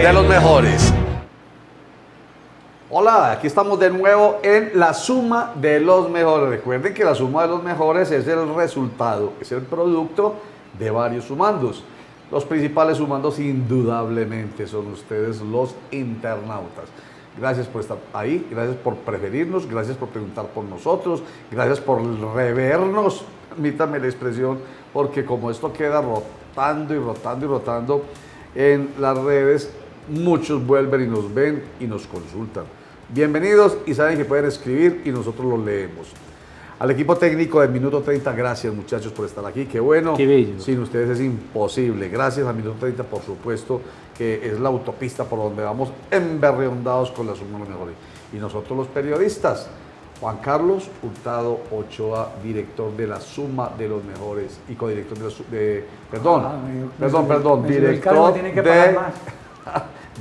de los mejores. Hola, aquí estamos de nuevo en la suma de los mejores. Recuerden que la suma de los mejores es el resultado, es el producto de varios sumandos. Los principales sumandos indudablemente son ustedes, los internautas. Gracias por estar ahí, gracias por preferirnos, gracias por preguntar por nosotros, gracias por revernos, permítame la expresión, porque como esto queda rotando y rotando y rotando en las redes, muchos vuelven y nos ven y nos consultan. Bienvenidos y saben que pueden escribir y nosotros los leemos. Al equipo técnico de Minuto 30, gracias muchachos por estar aquí, qué bueno. Qué bello. Sin ustedes es imposible. Gracias a Minuto 30, por supuesto, que es la autopista por donde vamos emberriondados con la suma de los mejores. Y nosotros los periodistas, Juan Carlos Hurtado Ochoa, director de la suma de los mejores y codirector director de...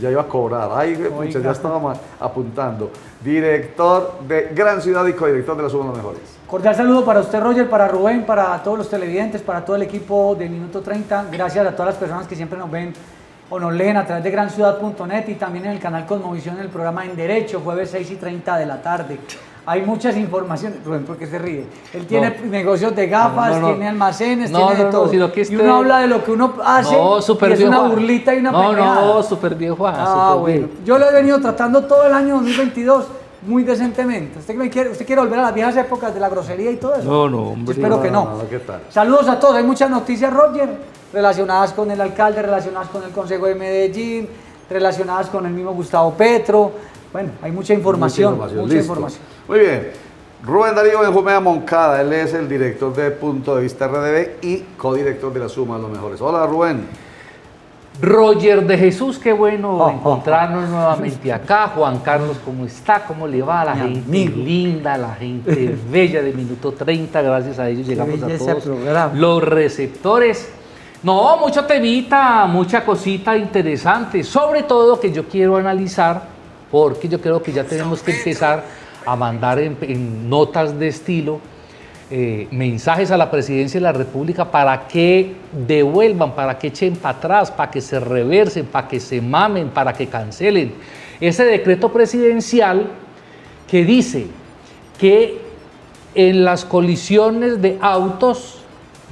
Ya iba a cobrar, ya estaba apuntando. Director de Gran Ciudad y codirector de la Suma de los Mejores. Cordial saludo para usted, Roger, para Rubén, para todos los televidentes, para todo el equipo de Minuto 30. Gracias a todas las personas que siempre nos ven o nos leen a través de granciudad.net y también en el canal Cosmovisión, en el programa En Derecho, jueves 6:30 de la tarde. Hay muchas informaciones. Rubén, ¿por qué se ríe? Él tiene negocios de gafas, tiene almacenes, tiene de todo. Sino que y uno habla de lo que uno hace y es una burlita y una pegada. No, súper bien, Juan. Bueno. Yo lo he venido tratando todo el año 2022 muy decentemente. ¿Usted quiere volver a las viejas épocas de la grosería y todo eso? No, hombre. Espero que no. ¿Qué tal? Saludos a todos. Hay muchas noticias, Roger, relacionadas con el alcalde, relacionadas con el Consejo de Medellín, relacionadas con el mismo Gustavo Petro. Bueno, hay mucha información. Mucha información. Muy bien. Rubén Darío Benjumea Moncada, él es el director de Punto de Vista RDB y codirector de la Suma de los Mejores. Hola, Rubén. Roger de Jesús, qué bueno encontrarnos nuevamente acá. Juan Carlos, ¿cómo está? ¿Cómo le va a la gente linda, la gente bella de Minuto 30? Gracias a ellos llegamos a todos los receptores. No, mucha temita, mucha cosita interesante. Sobre todo que yo quiero analizar, porque yo creo que ya tenemos que empezar a mandar en notas de estilo mensajes a la Presidencia de la República para que devuelvan, para que echen para atrás, para que se reversen, para que se mamen, para que cancelen ese decreto presidencial que dice que en las colisiones de autos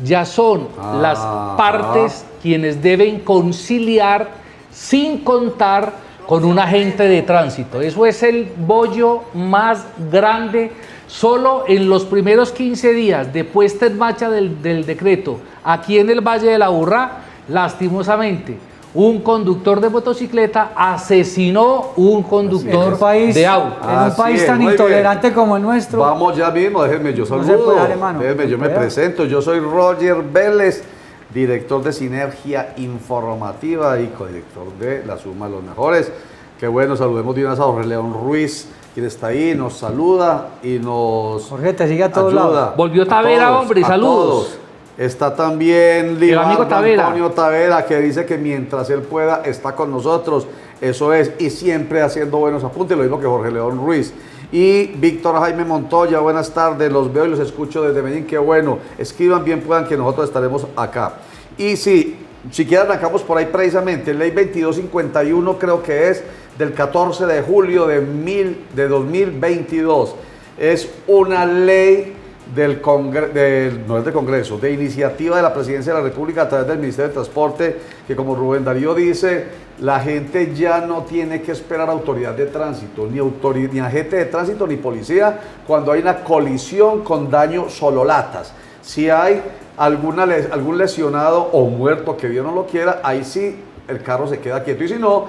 ya son las partes quienes deben conciliar sin contar con un agente de tránsito. Eso es el bollo más grande. Solo en los primeros 15 días de puesta en marcha del decreto, aquí en el Valle de la Aburrá, lastimosamente, un conductor de motocicleta asesinó un conductor de auto. En un país tan intolerante como el nuestro. Vamos ya mismo, déjenme yo saludo. No se puede dar, hermano. Déjenme, yo me presento. Yo soy Roger Vélez, director de Sinergia Informativa y codirector de La Suma de los Mejores. Qué bueno, saludemos de una vez a Jorge León Ruiz, quien está ahí, nos saluda y nos Jorge, te sigue a todos ayuda. lados. Volvió Tavera, hombre, saludos. Todos. Está también amigo Tavera. Antonio Tavera, que dice que mientras él pueda, está con nosotros. Eso es, y siempre haciendo buenos apuntes, lo mismo que Jorge León Ruiz. Y Víctor Jaime Montoya, buenas tardes, los veo y los escucho desde Medellín, qué bueno. Escriban bien puedan que nosotros estaremos acá. Y si quieren arrancamos por ahí precisamente, ley 2251 creo que es del 14 de julio de 2022. Es una ley no es del Congreso, de iniciativa de la Presidencia de la República a través del Ministerio de Transporte, que como Rubén Darío dice, la gente ya no tiene que esperar autoridad de tránsito, ni agente de tránsito, ni policía, cuando hay una colisión con daño solo latas. Si hay algún lesionado o muerto que Dios no lo quiera, ahí sí el carro se queda quieto. Y si no,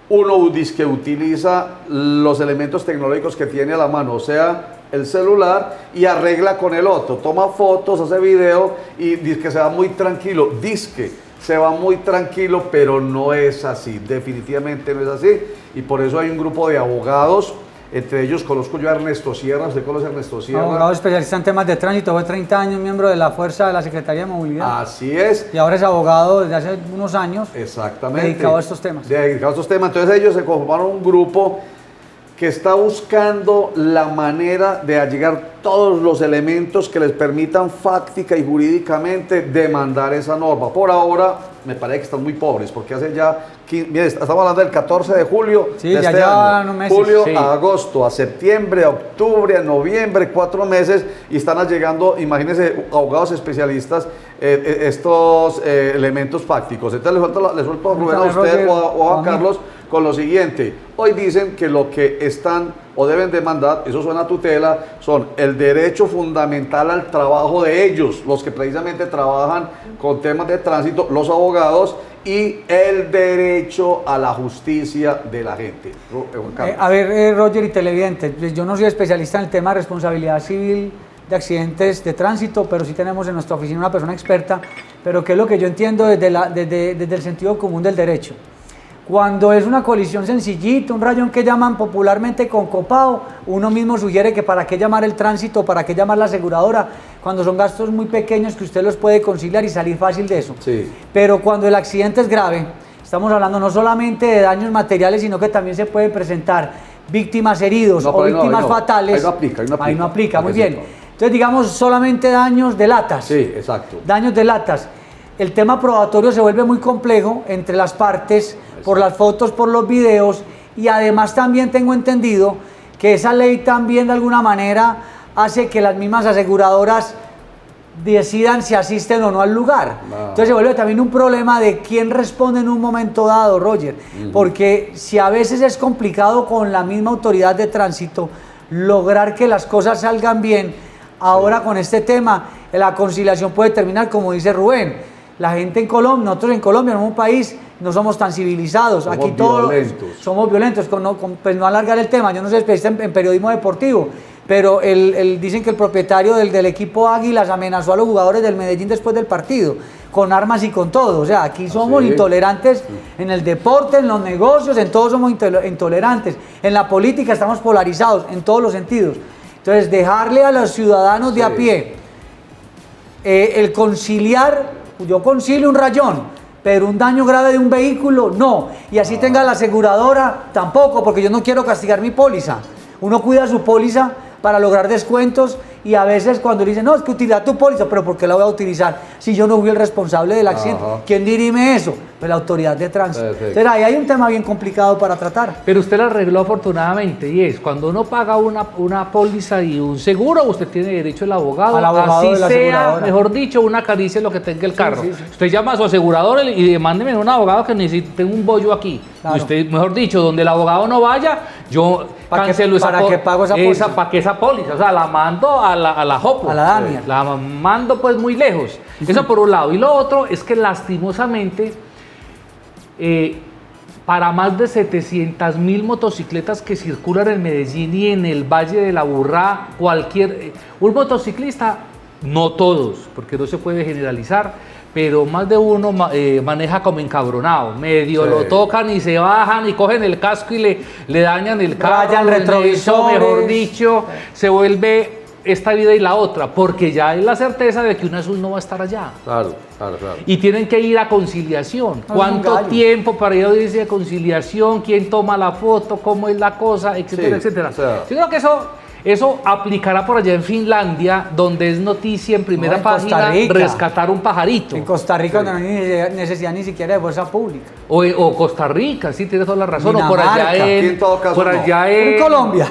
uno dice que utiliza los elementos tecnológicos que tiene a la mano, o sea, el celular, y arregla con el otro, toma fotos, hace video y dice que se va muy tranquilo. Dice se va muy tranquilo, pero no es así, definitivamente no es así. Y por eso hay un grupo de abogados, entre ellos conozco yo a Ernesto Sierra. ¿Usted conoce a Ernesto Sierra? Abogado especialista en temas de tránsito, fue 30 años miembro de la fuerza de la Secretaría de Movilidad. Así es. Y ahora es abogado desde hace unos años. Exactamente. Dedicado a estos temas. Entonces ellos se conformaron un grupo que está buscando la manera de allegar todos los elementos que les permitan fáctica y jurídicamente demandar esa norma. Por ahora, me parece que están muy pobres, porque hace ya, mire, estamos hablando del 14 de julio Sí, de ya este llevan año. meses. Julio Sí. a agosto, a septiembre, a octubre, a noviembre, 4 meses, y están llegando, imagínense, abogados especialistas, estos elementos fácticos. Entonces le suelto a Rubén, a usted Roger, o a mí. Carlos con lo siguiente. Hoy dicen que lo que están o deben demandar, eso suena a tutela, son el derecho fundamental al trabajo de ellos, los que precisamente trabajan con temas de tránsito, los abogados, y el derecho a la justicia de la gente. Juan Carlos. A ver, Roger y televidentes, pues yo no soy especialista en el tema de responsabilidad civil de accidentes de tránsito, pero sí tenemos en nuestra oficina una persona experta, pero ¿qué es lo que yo entiendo desde el sentido común del derecho? Cuando es una colisión sencillita, un rayón que llaman popularmente concopado, uno mismo sugiere que para qué llamar el tránsito, para qué llamar la aseguradora, cuando son gastos muy pequeños que usted los puede conciliar y salir fácil de eso. Sí. Pero cuando el accidente es grave, estamos hablando no solamente de daños materiales, sino que también se pueden presentar víctimas heridos No, o pero ahí no, víctimas ahí no. fatales. Ahí no aplica, Ahí no aplica, muy Necesito. bien. Entonces digamos solamente daños de latas. Sí, exacto. Daños de latas. El tema probatorio se vuelve muy complejo entre las partes, por las fotos, por los videos, y además también tengo entendido que esa ley también de alguna manera hace que las mismas aseguradoras decidan si asisten o no al lugar. No. Entonces se vuelve también un problema de quién responde en un momento dado, Roger, porque si a veces es complicado con la misma autoridad de tránsito lograr que las cosas salgan bien, ahora con este tema la conciliación puede terminar como dice Rubén. La gente en Colombia, nosotros en Colombia, en un país, no somos tan civilizados. Somos Aquí todos violentos. somos violentos. Pues no alargar el tema, yo no soy especialista en periodismo deportivo, pero dicen que el propietario del equipo Águilas amenazó a los jugadores del Medellín después del partido, con armas y con todo. O sea, aquí somos sí? intolerantes en el deporte, en los negocios, en todo somos intolerantes. En la política estamos polarizados, en todos los sentidos. Entonces, dejarle a los ciudadanos de a pie el conciliar. Yo concilio un rayón, pero un daño grave de un vehículo, no. Y así tenga la aseguradora, tampoco, porque yo no quiero castigar mi póliza. Uno cuida su póliza para lograr descuentos y a veces cuando le dicen, no, es que utiliza tu póliza, pero ¿por qué la voy a utilizar si yo no fui el responsable del accidente? Ajá. ¿Quién dirime eso? Pues la autoridad de tránsito. Perfecto. Entonces ahí hay un tema bien complicado para tratar. Pero usted lo arregló afortunadamente, y es cuando uno paga una póliza y un seguro, usted tiene derecho al abogado, Al abogado así de la sea, aseguradora. mejor dicho, una caricia en lo que tenga el carro. sí, sí. Usted llama a su asegurador y demándeme un abogado que necesite un bollo aquí. Claro. Y usted, mejor dicho, donde el abogado no vaya, yo ¿Para qué- cancelo esa para póliza. qué pago esa póliza? ¿Para qué esa póliza? O sea, la mando a la Jopo. A la Dania. La mando pues muy lejos. Eso por un lado. Y lo otro es que lastimosamente, para más de 700.000 motocicletas que circulan en Medellín y en el Valle de la Burrá, un motociclista, no todos, porque no se puede generalizar, pero más de uno maneja como encabronado, medio Sí. lo tocan y se bajan y cogen el casco y le dañan el carro, Rayan eso, retrovisores. mejor dicho, se vuelve esta vida y la otra, porque ya hay la certeza de que un azul no va a estar allá. Claro, claro, claro. Y tienen que ir a conciliación. un ¿Cuánto gallo. tiempo para ir a audiencia de conciliación? ¿Quién toma la foto? ¿Cómo es la cosa? Etcétera, Sí, etcétera. o sea- Yo creo que eso aplicará por allá en Finlandia, donde es noticia en primera No, en Costa página Rica. rescatar un pajarito. En Costa Rica no hay necesidad ni siquiera de fuerza pública. O Costa Rica, sí, tienes toda la razón. O por Dinamarca. allá Aquí en todo caso por no. allá En Colombia.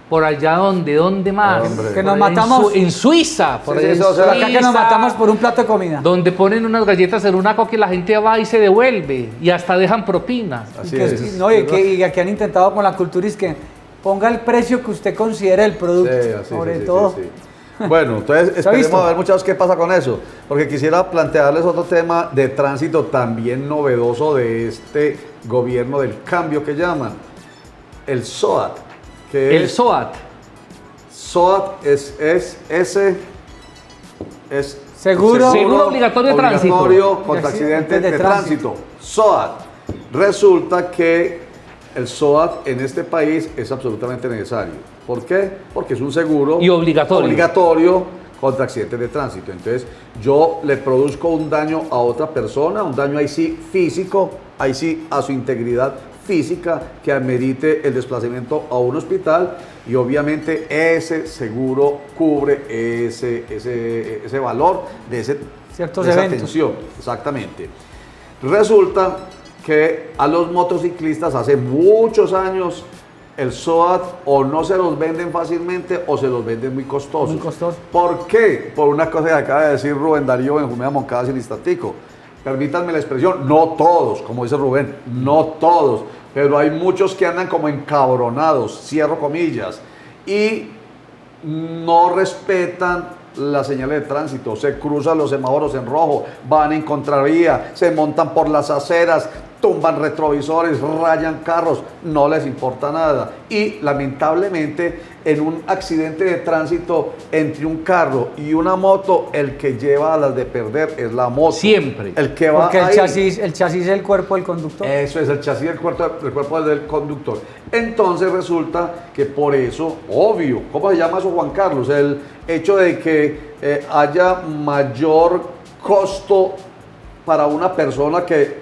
Por allá ¿dónde más? Hombre. Que nos Por allá matamos. en Suiza. Por Sí, allá sí, en o sea, Acá que nos Suiza. matamos por un plato de comida. Donde ponen unas galletas en una coca y la gente va y se devuelve y hasta dejan propinas. Y Así que, es. no, y que han intentado con la cultura es que ponga el precio que usted considere el producto, Sí, así, sobre sí, sí, todo. sí, sí. Bueno, entonces ¿Se ha esperemos visto? a ver, muchachos, qué pasa con eso, porque quisiera plantearles otro tema de tránsito también novedoso de este gobierno del cambio que llaman el SOAT, que El es SOAT. SOAT es Seguro obligatorio de tránsito. obligatorio contra De accidentes accidentes de de tránsito. SOAT. Resulta que el SOAT en este país es absolutamente necesario. ¿Por qué? Porque es un seguro Y obligatorio. obligatorio contra accidentes de tránsito. Entonces, yo le produzco un daño a otra persona, un daño ahí sí físico, ahí sí a su integridad física que amerite el desplazamiento a un hospital y obviamente ese seguro cubre ese valor de, Ciertos de esa eventos. atención. Exactamente. Resulta que a los motociclistas hace muchos años el SOAT o no se los venden fácilmente o se los venden muy costosos. Muy costosos. ¿Por qué? Por una cosa que acaba de decir Rubén Darío Benjumea Moncada hace un instantico. Permítanme la expresión, no todos, como dice Rubén, no todos, pero hay muchos que andan como encabronados, cierro comillas, y no respetan las señales de tránsito, se cruzan los semáforos en rojo, van en contravía, se montan por las aceras, tumban retrovisores, rayan carros, no les importa nada. Y lamentablemente en un accidente de tránsito entre un carro y una moto, el que lleva a las de perder es la moto. Siempre. El que va Porque ahí. el chasis es el cuerpo del conductor. Eso es el chasis del cuerpo del conductor. Entonces resulta que por eso, obvio, ¿cómo se llama eso, Juan Carlos? El hecho de que haya mayor costo para una persona que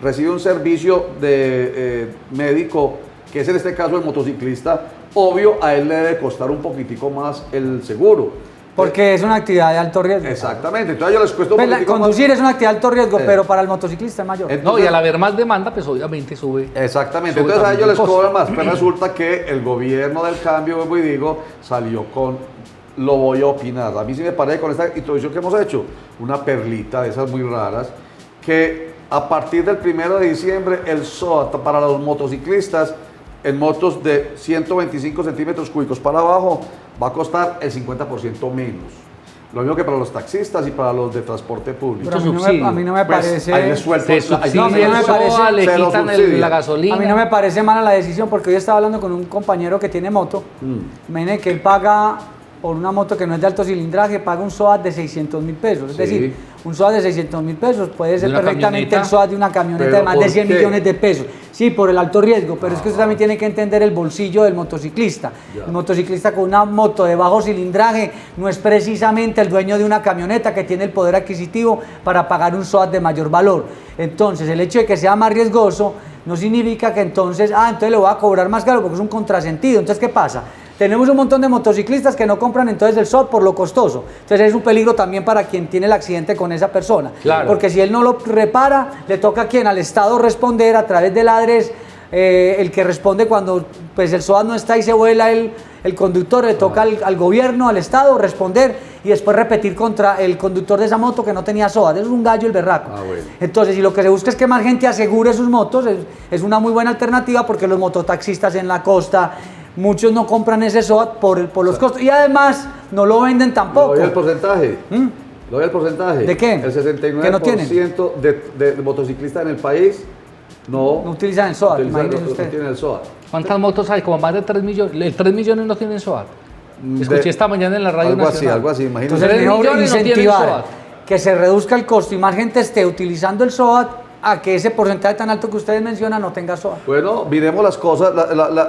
recibe un servicio de médico, que es en este caso el motociclista, obvio a él le debe costar un poquitico más el seguro. Porque es una actividad de alto riesgo. Exactamente, entonces a ellos les cuesta un Pues poquitico más. conducir es una actividad de alto riesgo, pero para el motociclista es mayor. No, y al haber más demanda, pues obviamente sube. Exactamente, Sube entonces a ellos también les el costo. cobran más, pero resulta que el gobierno del cambio, vuelvo y digo, salió con, lo voy a opinar, a mí sí me parece con esta introducción que hemos hecho, una perlita de esas muy raras, que a partir del 1 de diciembre el SOAT para los motociclistas en motos de 125 centímetros cúbicos para abajo va a costar el 50% menos. Lo mismo que para los taxistas y para los de transporte público. Pero subsidio. a mí no me Pues, parece... ahí les suelto, Se ahí subsidia a mí no me el parece- SOA, le se lo quitan subsidia. la gasolina. A mí no me parece mala la decisión porque hoy estaba hablando con un compañero que tiene moto. Imagínate que él paga por una moto que no es de alto cilindraje, paga un SOAT de 600.000 pesos. Es Sí. decir, un SOAT de 600.000 pesos puede ser una perfectamente camioneta? el SOAT de una camioneta ¿Pero de más de por 100 qué? millones de pesos. Sí, por el alto riesgo, pero es que usted también tiene que entender el bolsillo del motociclista. Ya. El motociclista con una moto de bajo cilindraje no es precisamente el dueño de una camioneta que tiene el poder adquisitivo para pagar un SOAT de mayor valor. Entonces, el hecho de que sea más riesgoso no significa que entonces le voy a cobrar más caro porque es un contrasentido. Entonces, ¿qué pasa? Tenemos un montón de motociclistas que no compran entonces el SOAT por lo costoso. Entonces es un peligro también para quien tiene el accidente con esa persona. Claro. Porque si él no lo repara, le toca a quien, al Estado responder a través del ADRES, el que responde cuando pues, el SOAT no está y se vuela el conductor, le toca al gobierno, al Estado responder y después repetir contra el conductor de esa moto que no tenía SOAT. Es un gallo el berraco. Ah, bueno. Entonces, si lo que se busca es que más gente asegure sus motos, es una muy buena alternativa porque los mototaxistas en la costa, muchos no compran ese SOAT por los costos y además no lo venden tampoco. ¿Lo doy el porcentaje? ¿Lo doy el porcentaje? ¿De qué? El 69% ¿Que no tienen? de motociclistas en el país no No utilizan el SOAT, imagínese no usted. tienen el SOAT. ¿Cuántas motos hay? Como más de 3 millones. El 3 millones no tienen SOAT. Escuché esta mañana en la radio Algo así, nacional. algo así, imagínense. Entonces, 3 mejor millones no tienen incentivar SOAT. que se reduzca el costo y más gente esté utilizando el SOAT a que ese porcentaje tan alto que ustedes mencionan no tenga SOAT. Bueno, miremos las cosas,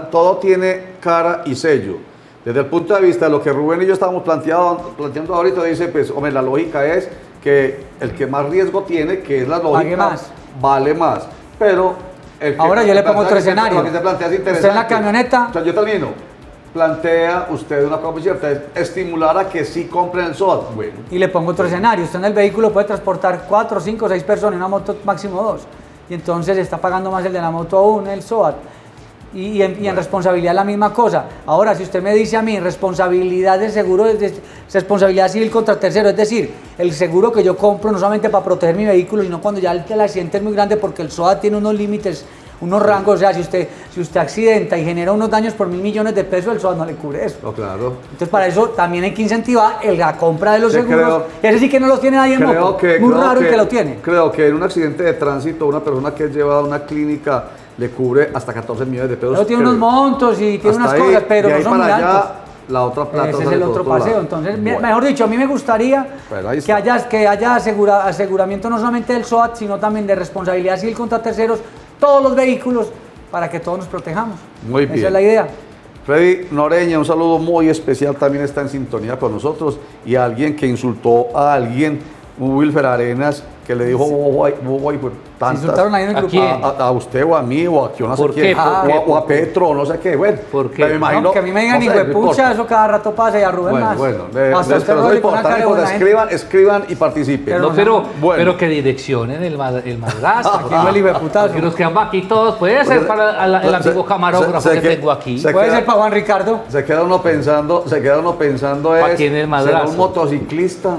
todo tiene cara y sello. Desde el punto de vista de lo que Rubén y yo estábamos planteando ahorita, dice, pues, hombre, la lógica es que el que más riesgo tiene, que es la lógica, Pague más. vale más. Pero el que- Ahora yo le pongo otro lo que se- escenario. Lo que se plantea es Usted en interesante. la camioneta- O sea, yo termino. Plantea usted una cosa muy cierta, es estimular a que sí compren el SOAT. Bueno, Y le pongo otro escenario. Usted en el vehículo puede transportar 4, 5, 6 personas, en una moto máximo 2. Y entonces está pagando más el de la moto aún, el SOAT. Y en responsabilidad la misma cosa. Ahora, si usted me dice a mí, responsabilidad de seguro es responsabilidad civil contra tercero, es decir, el seguro que yo compro no solamente para proteger mi vehículo, sino cuando ya el accidente es muy grande, porque el SOAT tiene unos límites, unos rangos. O sea, si usted accidenta y genera unos daños por 1.000 millones de pesos, el SOAT no le cubre eso. no, claro. Entonces, para eso también hay que incentivar la compra de los Sí, seguros. Ese sí que no los tiene nadie en moto. Muy raro el que lo tiene. Creo que en un accidente de tránsito, una persona que es llevada a una clínica le cubre hasta 14 millones de pesos. Pero tiene creo. unos montos y tiene Hasta unas ahí, cosas, pero de no ahí son muy para allá, altos. la otra plata Ese es sale el por otro otro paseo. lado. Entonces, Bueno. mejor dicho, a mí me gustaría Bueno, ahí que está. haya aseguramiento no solamente del SOAT, sino también de responsabilidad civil contra terceros, todos los vehículos, para que todos nos protejamos. Muy bien. Esa es la idea. Freddy Noreña, un saludo muy especial, también está en sintonía con nosotros, y alguien que insultó a alguien, un Wilfer Arenas, que le dijo bobo y pues tantas. Insultaron ahí en el ¿A grupo. quién? A usted o a mí o a no sé ¿Por qué? quién. ¿Por qué? O a Petro o no sé qué. Bueno, ¿Por qué? me imagino. No, que a mí me digan no sé, hijo de no pucha, importa. eso cada rato pasa y a Rubén más. Bueno, Hasta usted pero no no le pone una cara de buena gente. escriban y participen. Pero No, pero, Bueno. pero que direccionen el madrazo. Aquí no el hijo de putazo. Porque los que vamos aquí todos, puede ser para el amigo camarógrafo que tengo aquí. Puede ser para Juan Ricardo. Se queda uno pensando ¿Pa' quién el ¿será madrazo? un motociclista,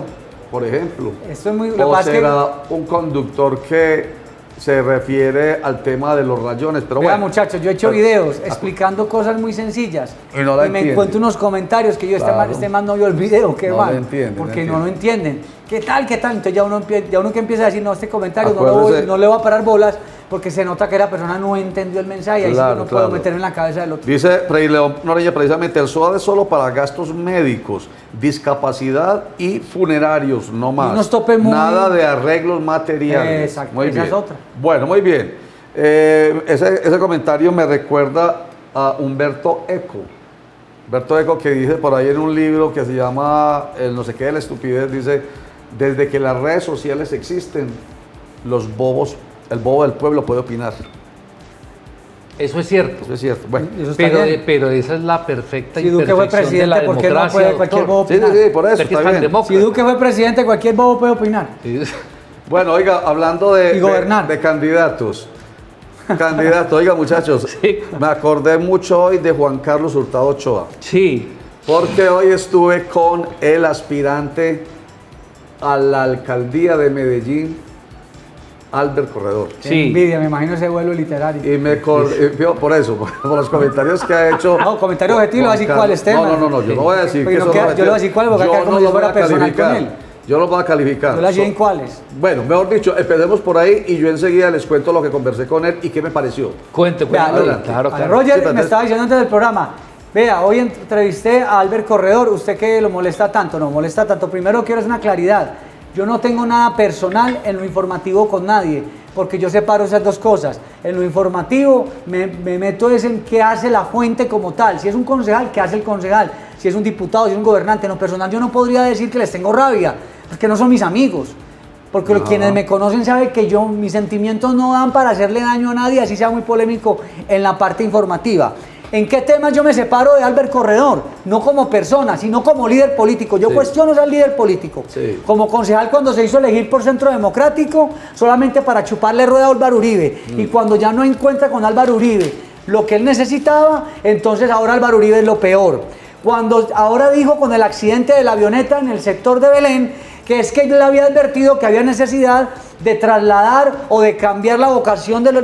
por ejemplo? Esto es muy. Lo que ¿O pasa es que. será un conductor que se refiere al tema de los rayones? Pero Vea, bueno, muchachos, yo he hecho videos explicando cosas muy sencillas Y no la me entienden. encuentro unos comentarios que yo Claro. este man no vio el video, qué No mal, lo entienden, porque no no lo entienden. ¿Qué tal, qué tal? Entonces ya uno que empieza a decir, no, este comentario Acuérdese- no le va a parar bolas porque se nota que la persona no entendió el mensaje y ahí sí Claro, yo no puedo claro. meter en la cabeza del otro. dice Fray León Noriña precisamente, el SOAD es solo para gastos médicos, discapacidad y funerarios, no más. unos topes muy- Nada de arreglos materiales. Exacto, Muy esa bien. es otra. Bueno, muy bien. Ese comentario me recuerda a Humberto Eco. Humberto Eco, que dice por ahí en un libro que se llama El no sé qué de la estupidez, dice, desde que las redes sociales existen, el bobo del pueblo puede opinar. Eso es cierto. Eso es cierto. Bueno. Eso está bien. Pero esa es la perfecta Si Duque fue imperfección de la presidente, ¿por qué no democracia, puede cualquier doctor. bobo Sí, sí, opinar? sí, por eso Usted que es está tan bien. demócrata. Si Duque fue presidente, cualquier bobo puede opinar. Sí. Bueno, oiga, hablando Y gobernar. de candidatos. Candidato, oiga muchachos, Sí. me acordé mucho hoy de Juan Carlos Hurtado Ochoa, Sí. porque hoy estuve con el aspirante a la alcaldía de Medellín, Albert Corredor. Qué Sí. envidia, me imagino ese vuelo literario. Y por eso, por los comentarios que ha hecho. No, comentario objetivo, Juan va a decir Carlos. cuáles temas. No, yo no voy a decir Pero que no eso queda- yo le voy a decir cuáles, porque acá como no si los voy fuera a personal con calificar. él. Yo no los voy a calificar. Yo le decía en cuáles. Bueno, mejor dicho, empecemos por ahí y yo enseguida les cuento lo que conversé con él y qué me pareció. Cuente. Vea, adelante. Claro, A claro. Roger Sí, pero me estaba diciendo antes del programa, vea, hoy entrevisté a Albert Corredor, usted que lo molesta tanto, no molesta tanto. Primero quiero hacer una claridad, yo no tengo nada personal en lo informativo con nadie, porque yo separo esas dos cosas. En lo informativo me meto es en qué hace la fuente como tal. Si es un concejal, qué hace el concejal. Si es un diputado, si es un gobernante. En lo personal yo no podría decir que les tengo rabia, porque no son mis amigos. Porque quienes me conocen saben que mis sentimientos no dan para hacerle daño a nadie, así sea muy polémico en la parte informativa. ¿En qué temas yo me separo de Albert Corredor? No como persona, sino como líder político. Yo cuestiono al líder político. Sí. Como concejal cuando se hizo elegir por Centro Democrático, solamente para chuparle rueda a Álvaro Uribe. Y cuando ya no encuentra con Álvaro Uribe lo que él necesitaba, entonces ahora Álvaro Uribe es lo peor. Cuando ahora dijo con el accidente de la avioneta en el sector de Belén, que es que él le había advertido que había necesidad de trasladar o de cambiar la vocación del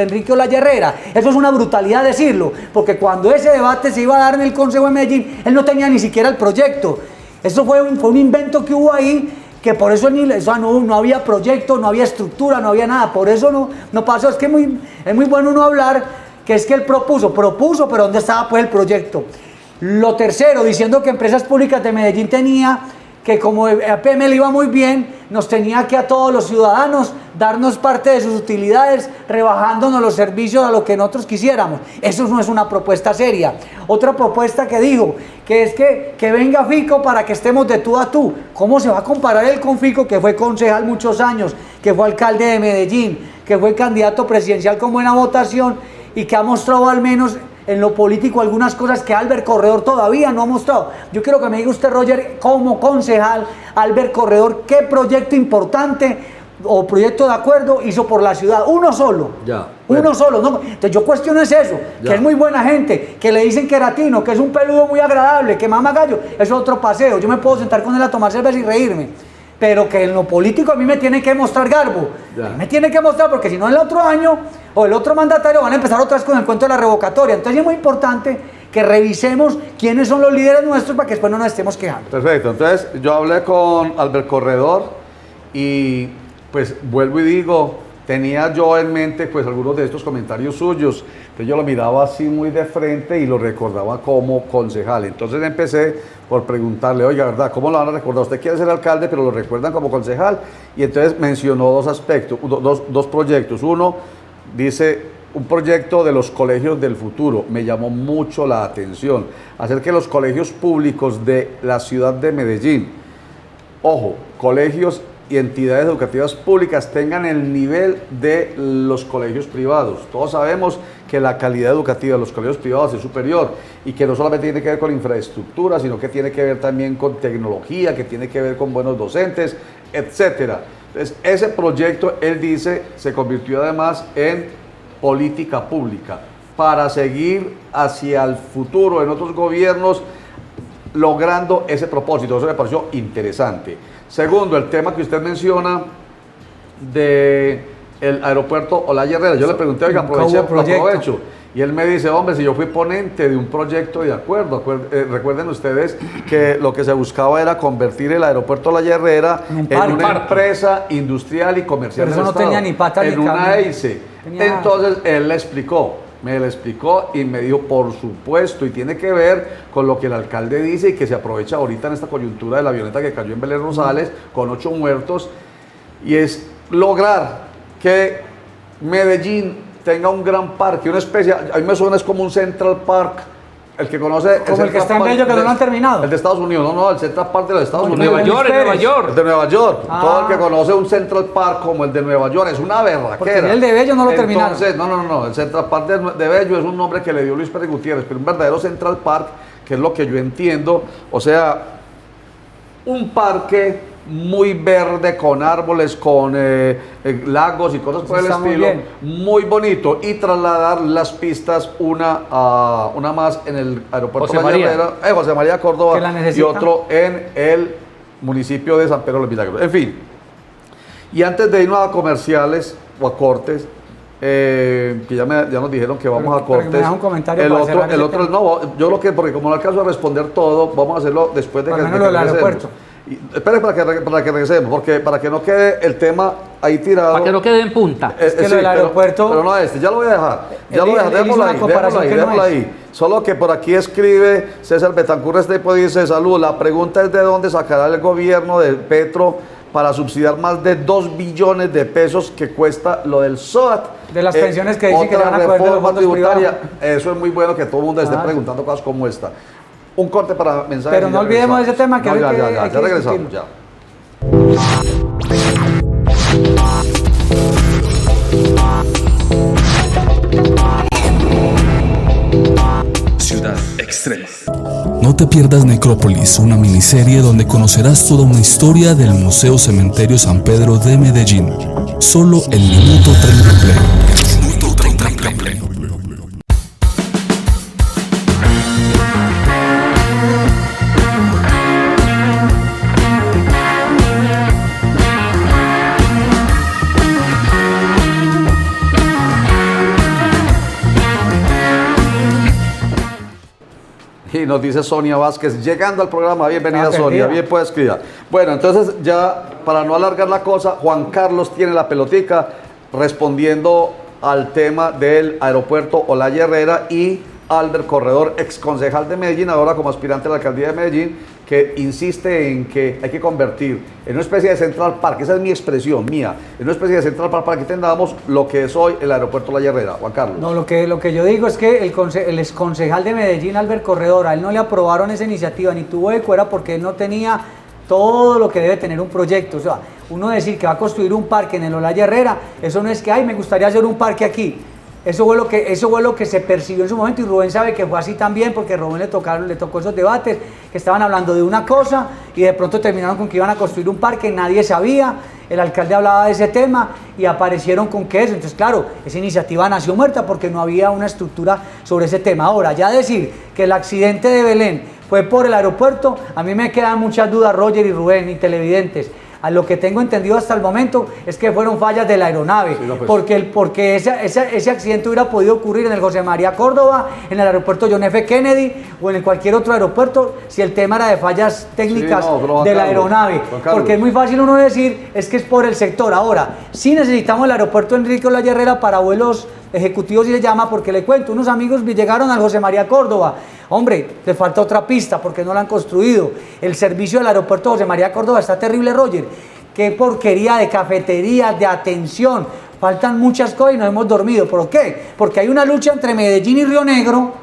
Enrique Olaya Herrera. Eso es una brutalidad decirlo, porque cuando ese debate se iba a dar en el Consejo de Medellín, él no tenía ni siquiera el proyecto. Eso fue un invento que hubo ahí, que por eso no había proyecto, no había estructura, no había nada, por eso no pasó. Es que es muy bueno uno hablar que es que él propuso, pero ¿dónde estaba pues el proyecto? Lo tercero, diciendo que Empresas Públicas de Medellín tenía que como a PM le iba muy bien, nos tenía que a todos los ciudadanos darnos parte de sus utilidades, rebajándonos los servicios a lo que nosotros quisiéramos. Eso no es una propuesta seria. Otra propuesta que dijo, que es que venga Fico para que estemos de tú a tú. ¿Cómo se va a comparar él con Fico, que fue concejal muchos años, que fue alcalde de Medellín, que fue candidato presidencial con buena votación y que ha mostrado al menos en lo político algunas cosas que Albert Corredor todavía no ha mostrado? Yo quiero que me diga usted, Roger, como concejal, Albert Corredor, ¿qué proyecto importante o proyecto de acuerdo hizo por la ciudad? Uno solo. Ya, Uno bueno. solo. No, entonces yo cuestiono es eso, Ya. que es muy buena gente, que le dicen queratino, que es un peludo muy agradable, que mama gallo, eso es otro paseo. Yo me puedo sentar con él a tomar cerveza y reírme. Pero que en lo político a mí me tiene que mostrar garbo. Ya. Me tiene que mostrar, porque si no el otro año o el otro mandatario van a empezar otra vez con el cuento de la revocatoria. Entonces es muy importante que revisemos quiénes son los líderes nuestros para que después no nos estemos quejando. Perfecto, entonces yo hablé con Albert Corredor y pues vuelvo y digo, tenía yo en mente pues algunos de estos comentarios suyos, entonces yo lo miraba así muy de frente y lo recordaba como concejal. Entonces empecé por preguntarle, oiga, ¿verdad? ¿Cómo lo van a recordar? Usted quiere ser alcalde, pero lo recuerdan como concejal. Y entonces mencionó dos aspectos, dos proyectos. Uno, dice, un proyecto de los colegios del futuro. Me llamó mucho la atención. Hacer que los colegios públicos de la ciudad de Medellín, ojo, colegios y entidades educativas públicas tengan el nivel de los colegios privados. Todos sabemos que la calidad educativa de los colegios privados es superior y que no solamente tiene que ver con infraestructura, sino que tiene que ver también con tecnología, que tiene que ver con buenos docentes, etcétera. Entonces, ese proyecto, él dice, se convirtió además en política pública para seguir hacia el futuro en otros gobiernos logrando ese propósito. Eso me pareció interesante. Segundo, el tema que usted menciona de el aeropuerto Olaya Herrera. Yo le pregunté, oiga, aprovecho. Y él me dice, hombre, si yo fui ponente de un proyecto de acuerdo, recuerden ustedes que lo que se buscaba era convertir el aeropuerto Olaya Herrera en una empresa industrial y comercial del Estado, tenía ni pata en ni una EICE. Entonces él le explicó, me lo explicó y me dijo, por supuesto, y tiene que ver con lo que el alcalde dice y que se aprovecha ahorita en esta coyuntura de la avioneta que cayó en Belén Rosales con 8 muertos, y es lograr que Medellín tenga un gran parque, una especie, a mí me suena es como un Central Park, el que conoce... Como el que está en Bello, que no lo han terminado. El de Estados Unidos, no, el Central Park de los Estados Unidos. Nueva York, en Nueva York. El de Nueva York. Todo el que conoce un Central Park como el de Nueva York es una berraquera. Porque el de Bello no lo terminaron. Entonces, no, el Central Park de Bello es un nombre que le dio Luis Pérez Gutiérrez, pero un verdadero Central Park, que es lo que yo entiendo, o sea, un parque muy verde, con árboles, con lagos y cosas por el estilo, muy bonito, y trasladar las pistas una más en el aeropuerto José María Córdoba y otro en el municipio de San Pedro de los Milagros. En fin, y antes de irnos a comerciales o a cortes, que ya nos dijeron que vamos a cortes. Un comentario el otro no, yo lo que, porque como no alcanzo a responder todo, vamos a hacerlo después de que regresemos. Espere para que regresemos, porque para que no quede el tema ahí tirado. Para que no quede en punta. Es que lo del aeropuerto. Pero no ya lo voy a dejar. Déjalo ahí. Solo que por aquí escribe César Betancur Restrepo, dice: salud, la pregunta es de dónde sacará el gobierno de Petro para subsidiar más de 2 billones de pesos que cuesta lo del SOAT. De las pensiones que dicen que van a coger de los fondos privados. Eso es muy bueno que todo el mundo esté preguntando cosas como esta. Un corte para mensajes. Pero no olvidemos ese tema que ya regresamos, ya. Ciudad Extrema. No te pierdas Necrópolis, una miniserie donde conocerás toda una historia del Museo Cementerio San Pedro de Medellín. Solo en Minuto 30 Play. Minuto 30 Play. Y nos dice Sonia Vázquez, llegando al programa, bienvenida Sonia, bien puede escribir. Bueno, entonces ya para no alargar la cosa, Juan Carlos tiene la pelotica respondiendo al tema del aeropuerto Olaya Herrera, y Albert Corredor, ex concejal de Medellín, ahora como aspirante a la alcaldía de Medellín, que insiste en que hay que convertir en una especie de Central Park, esa es mi expresión mía, en una especie de Central Park para que tengamos lo que es hoy el aeropuerto Olaya Herrera. Juan Carlos. No, lo que yo digo es que el ex concejal de Medellín, Albert Corredor, a él no le aprobaron esa iniciativa, ni tuvo eco, era porque él no tenía todo lo que debe tener un proyecto. O sea, uno decir que va a construir un parque en el Olaya Herrera, eso no es que, ay, me gustaría hacer un parque aquí. Eso fue lo que se percibió en su momento, y Rubén sabe que fue así también, porque a Rubén le tocó esos debates que estaban hablando de una cosa y de pronto terminaron con que iban a construir un parque, nadie sabía, el alcalde hablaba de ese tema y aparecieron con que eso. Entonces, claro, esa iniciativa nació muerta porque no había una estructura sobre ese tema. Ahora, ya decir que el accidente de Belén fue por el aeropuerto, a mí me quedan muchas dudas, Roger y Rubén y televidentes. A lo que tengo entendido hasta el momento es que fueron fallas de la aeronave, sí, porque ese accidente hubiera podido ocurrir en el José María Córdoba, en el aeropuerto John F. Kennedy o en cualquier otro aeropuerto, si el tema era de fallas técnicas de la aeronave. Porque es muy fácil uno decir, es que es por el sector. Ahora, sí necesitamos el aeropuerto Enrique Olaya Herrera para vuelos ejecutivos, y le llama, porque le cuento, unos amigos llegaron al José María Córdoba. Hombre, le falta otra pista porque no la han construido. El servicio del aeropuerto José María Córdoba está terrible, Roger. Qué porquería de cafeterías, de atención. Faltan muchas cosas y nos hemos dormido. ¿Por qué? Porque hay una lucha entre Medellín y Río Negro,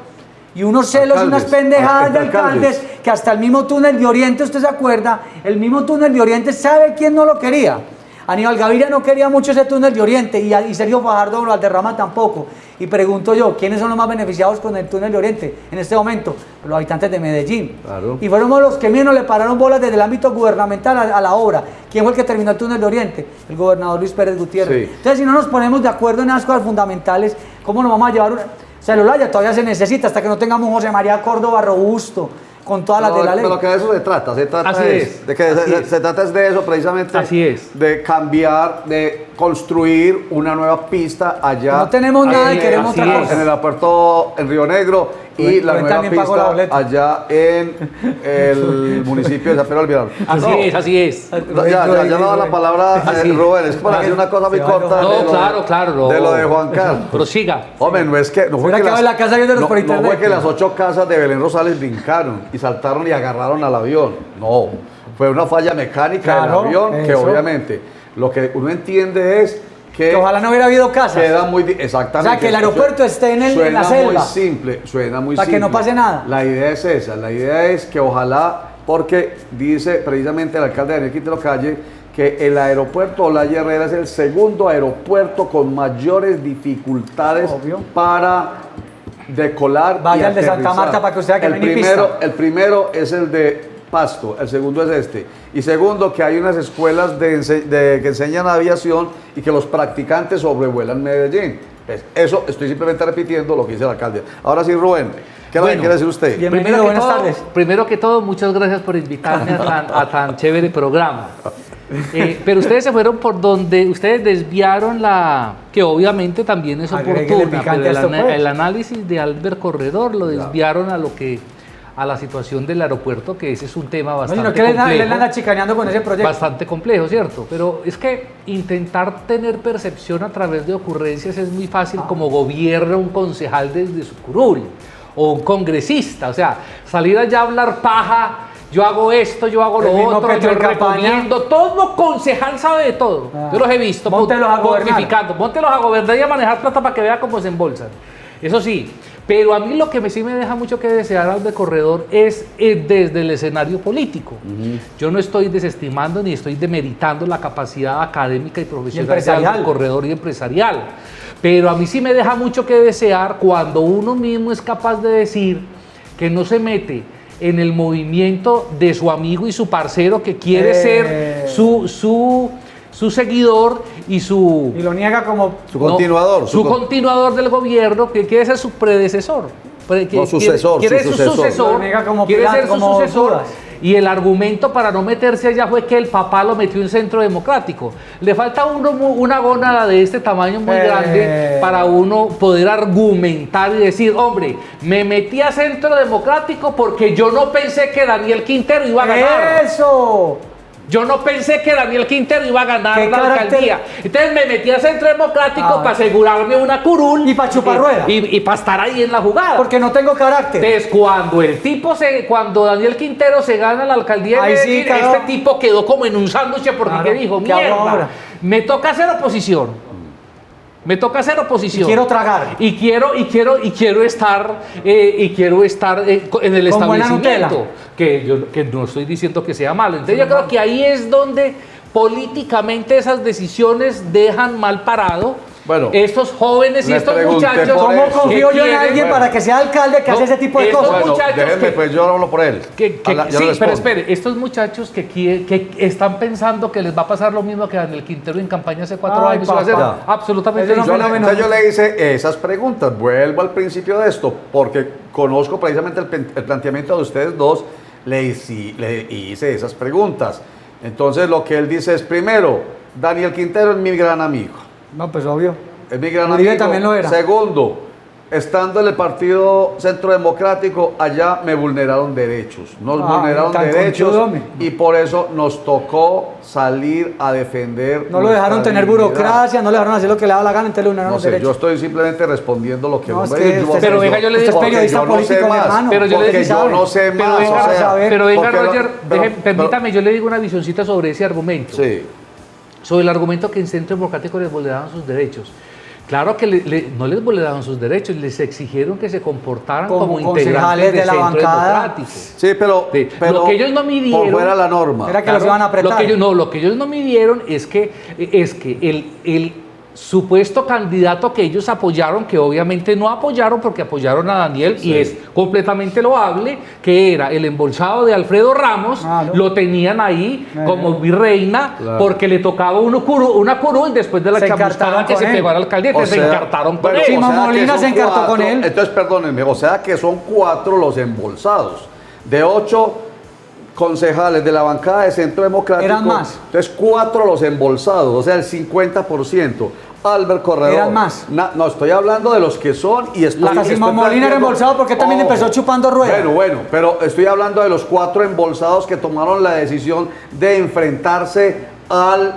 y unos celos y unas Alcaldes, pendejadas de alcaldes. alcaldes que hasta el mismo túnel de Oriente, usted se acuerda, el mismo túnel de Oriente, ¿sabe quién no lo quería? Aníbal Gaviria no quería mucho ese túnel de Oriente y Sergio Fajardo Valderrama tampoco. Y pregunto yo, ¿quiénes son los más beneficiados con el túnel de Oriente en este momento? Los habitantes de Medellín. Claro. Y fueron los que menos le pararon bolas desde el ámbito gubernamental a la obra. ¿Quién fue el que terminó el túnel de Oriente? El gobernador Luis Pérez Gutiérrez. Sí. Entonces, si no nos ponemos de acuerdo en esas cosas fundamentales, ¿cómo nos vamos a llevar una? Celulaya todavía se necesita hasta que no tengamos un José María Córdoba robusto, con todas las de la ley. Pero que de eso se trata, Así es, de que así es. se trata es de eso precisamente. Así es. De cambiar, de construir una nueva pista allá. No tenemos nada y queremos así otra es. cosa. En el aeropuerto en Río Negro y Rubén la nueva también pagó la pista boleta. allá en el municipio de San Pedro del Vilar. Así es. Ya le da la palabra Así es. Rubén, es para decir una cosa muy Se corta va a de enojar. lo No, claro, no. de lo de Juan Carlos. Prosiga. Hombre, no es que no fue Hubiera que quedado en la casa viéndolos por no internet. fue que las 8 casas de Belén Rosales brincaron y saltaron y agarraron al avión. No, fue una falla mecánica Claro, del avión que eso. obviamente lo que uno entiende es que ojalá no hubiera habido casas. queda muy exactamente. O sea, que el aeropuerto esté en la suena selva. muy simple, suena muy Para que simple. no pase nada. La idea es esa, la idea es que ojalá, porque dice precisamente el alcalde Daniel Quintero Calle que el aeropuerto Olaya Herrera es el segundo aeropuerto con mayores dificultades Obvio. para decolar. Vaya y al de Santa aterrizar. Marta para que usted vea que el no hay ni primero, pista. el primero es el de Pasto, el segundo es este. Y segundo, que hay unas escuelas que enseñan aviación y que los practicantes sobrevuelan Medellín. Pues eso estoy simplemente repitiendo lo que dice el alcalde. Ahora sí, Rubén, ¿qué es lo que quiere decir usted? Bienvenido, buenas tardes. Primero que todo, muchas gracias por invitarme a tan chévere programa. Pero ustedes se fueron por donde ustedes desviaron que obviamente también es Agréguele oportuna, picante pero a esto, pues. el análisis de Albert Corredor lo desviaron a la situación del aeropuerto, que ese es un tema No, bastante sino que él complejo. anda chicaneando con ese proyecto. Bastante complejo, ¿cierto? Pero es que intentar tener percepción a través de ocurrencias es muy fácil como gobierna un concejal desde su curul o un congresista. O sea, salir allá a hablar paja, yo hago esto, yo hago El lo mismo otro, Petro yo en campaña. recomiendo. Todo concejal sabe de todo. Ah. Yo los he visto Móntelos a gobernar. pontificando. Móntelos a gobernar y a manejar plata para que vea cómo se embolsan. Eso sí. Pero a mí lo que sí me deja mucho que desear al de Corredor es desde el escenario político. Yo no estoy desestimando ni estoy demeritando la capacidad académica y profesional de empresarial. Albert Corredor y empresarial. Pero a mí sí me deja mucho que desear cuando uno mismo es capaz de decir que no se mete en el movimiento de su amigo y su parcero que quiere ser su seguidor y su... Y lo niega como... Su continuador. Su continuador del gobierno, que quiere ser su predecesor. No, sucesor, Quiere su ser su sucesor. sucesor. Lo niega como Quiere Pilato, ser su como sucesor. Judas. Y el argumento para no meterse allá fue que el papá lo metió en Centro Democrático. Le falta a uno una gónada de este tamaño muy grande para uno poder argumentar y decir, hombre, me metí a Centro Democrático porque yo no pensé que Daniel Quintero iba a ganar. ¡Eso! Yo no pensé que Daniel Quintero iba a ganar ¿Qué la carácter? alcaldía. Entonces me metí a Centro Democrático Ah. para asegurarme una curul. Y pa' chupar rueda. Y para estar ahí en la jugada. Porque no tengo carácter. Entonces, cuando Daniel Quintero se gana la alcaldía de Ahí sí, Medellín, cagó. este tipo quedó como en un sándwich porque Claro, ¿qué dijo? ¿qué hago Mierda, ahora? me toca hacer oposición. Me toca hacer oposición. Y quiero tragar. Y quiero estar en el Con buena establecimiento. Que no estoy diciendo que sea malo. Entonces yo creo que ahí es donde políticamente esas decisiones dejan mal parado Bueno, estos jóvenes y les estos pregunté muchachos. por ¿Cómo eso. confío yo en quieren- alguien bueno. para que sea alcalde que No, hace ese tipo de estos cosas? Bueno, muchachos déjenme, que- pues yo hablo por él. Que Yo le sí, pero respondo. espere, estos muchachos que están pensando que les va a pasar lo mismo que a Daniel Quintero en campaña hace 4 Ay, años, y va a ser papá. absolutamente Ese no diferente. fenómeno. Entonces yo le hice esas preguntas. Vuelvo al principio de esto, porque conozco precisamente el planteamiento de ustedes dos. Le hice esas preguntas. Entonces lo que él dice es, primero, Daniel Quintero es mi gran amigo. No, pues obvio. Es mi gran Uribe amigo. también lo era. Segundo, estando en el Partido Centro Democrático, allá me vulneraron derechos. Nos Ay, vulneraron tan derechos conchudo, hombre. y por eso nos tocó salir a defender. No lo dejaron nuestra tener dignidad. burocracia, no le dejaron hacer lo que le daba la gana, entonces le vulneraron No los sé, yo derechos. estoy simplemente respondiendo lo que No, el es hombre que dijo. usted- Pero venga, yo le digo- Usted es periodista porque yo no sé político, mi más, hermano. Pero yo le porque digo- yo no sé Pero más. venga, o sea, pero venga, porque lo- Roger, pero- permítame, yo le digo una visioncita sobre ese argumento. Sí. Sobre el argumento que en Centro Democrático les vulneraban sus derechos. Claro que no les vulneraron sus derechos, les exigieron que se comportaran como concejales integrantes del de la Centro bancada. Democrático. Sí, pero lo que ellos no midieron, por fuera la norma. Era que los iban a apretar. Lo que ellos no midieron es que el supuesto candidato que ellos apoyaron, que obviamente no apoyaron porque apoyaron a Daniel, y es completamente loable, que era el embolsado de Alfredo Ramos, lo tenían ahí como virreina, porque le tocaba una curul después de la chamuscada que se pegó al alcalde, se encartaron con él. Simón Molina se encartó con él. Entonces, perdónenme, o sea que son 4 los embolsados. De 8 concejales de la bancada de Centro Democrático. Eran más. Entonces, 4 los embolsados, o sea, el 50%. Albert Corredor. Eran más. No, estoy hablando de los que son y Hasta Simón Molina era embolsado porque también empezó chupando ruedas. Bueno, pero estoy hablando de los 4 embolsados que tomaron la decisión de enfrentarse al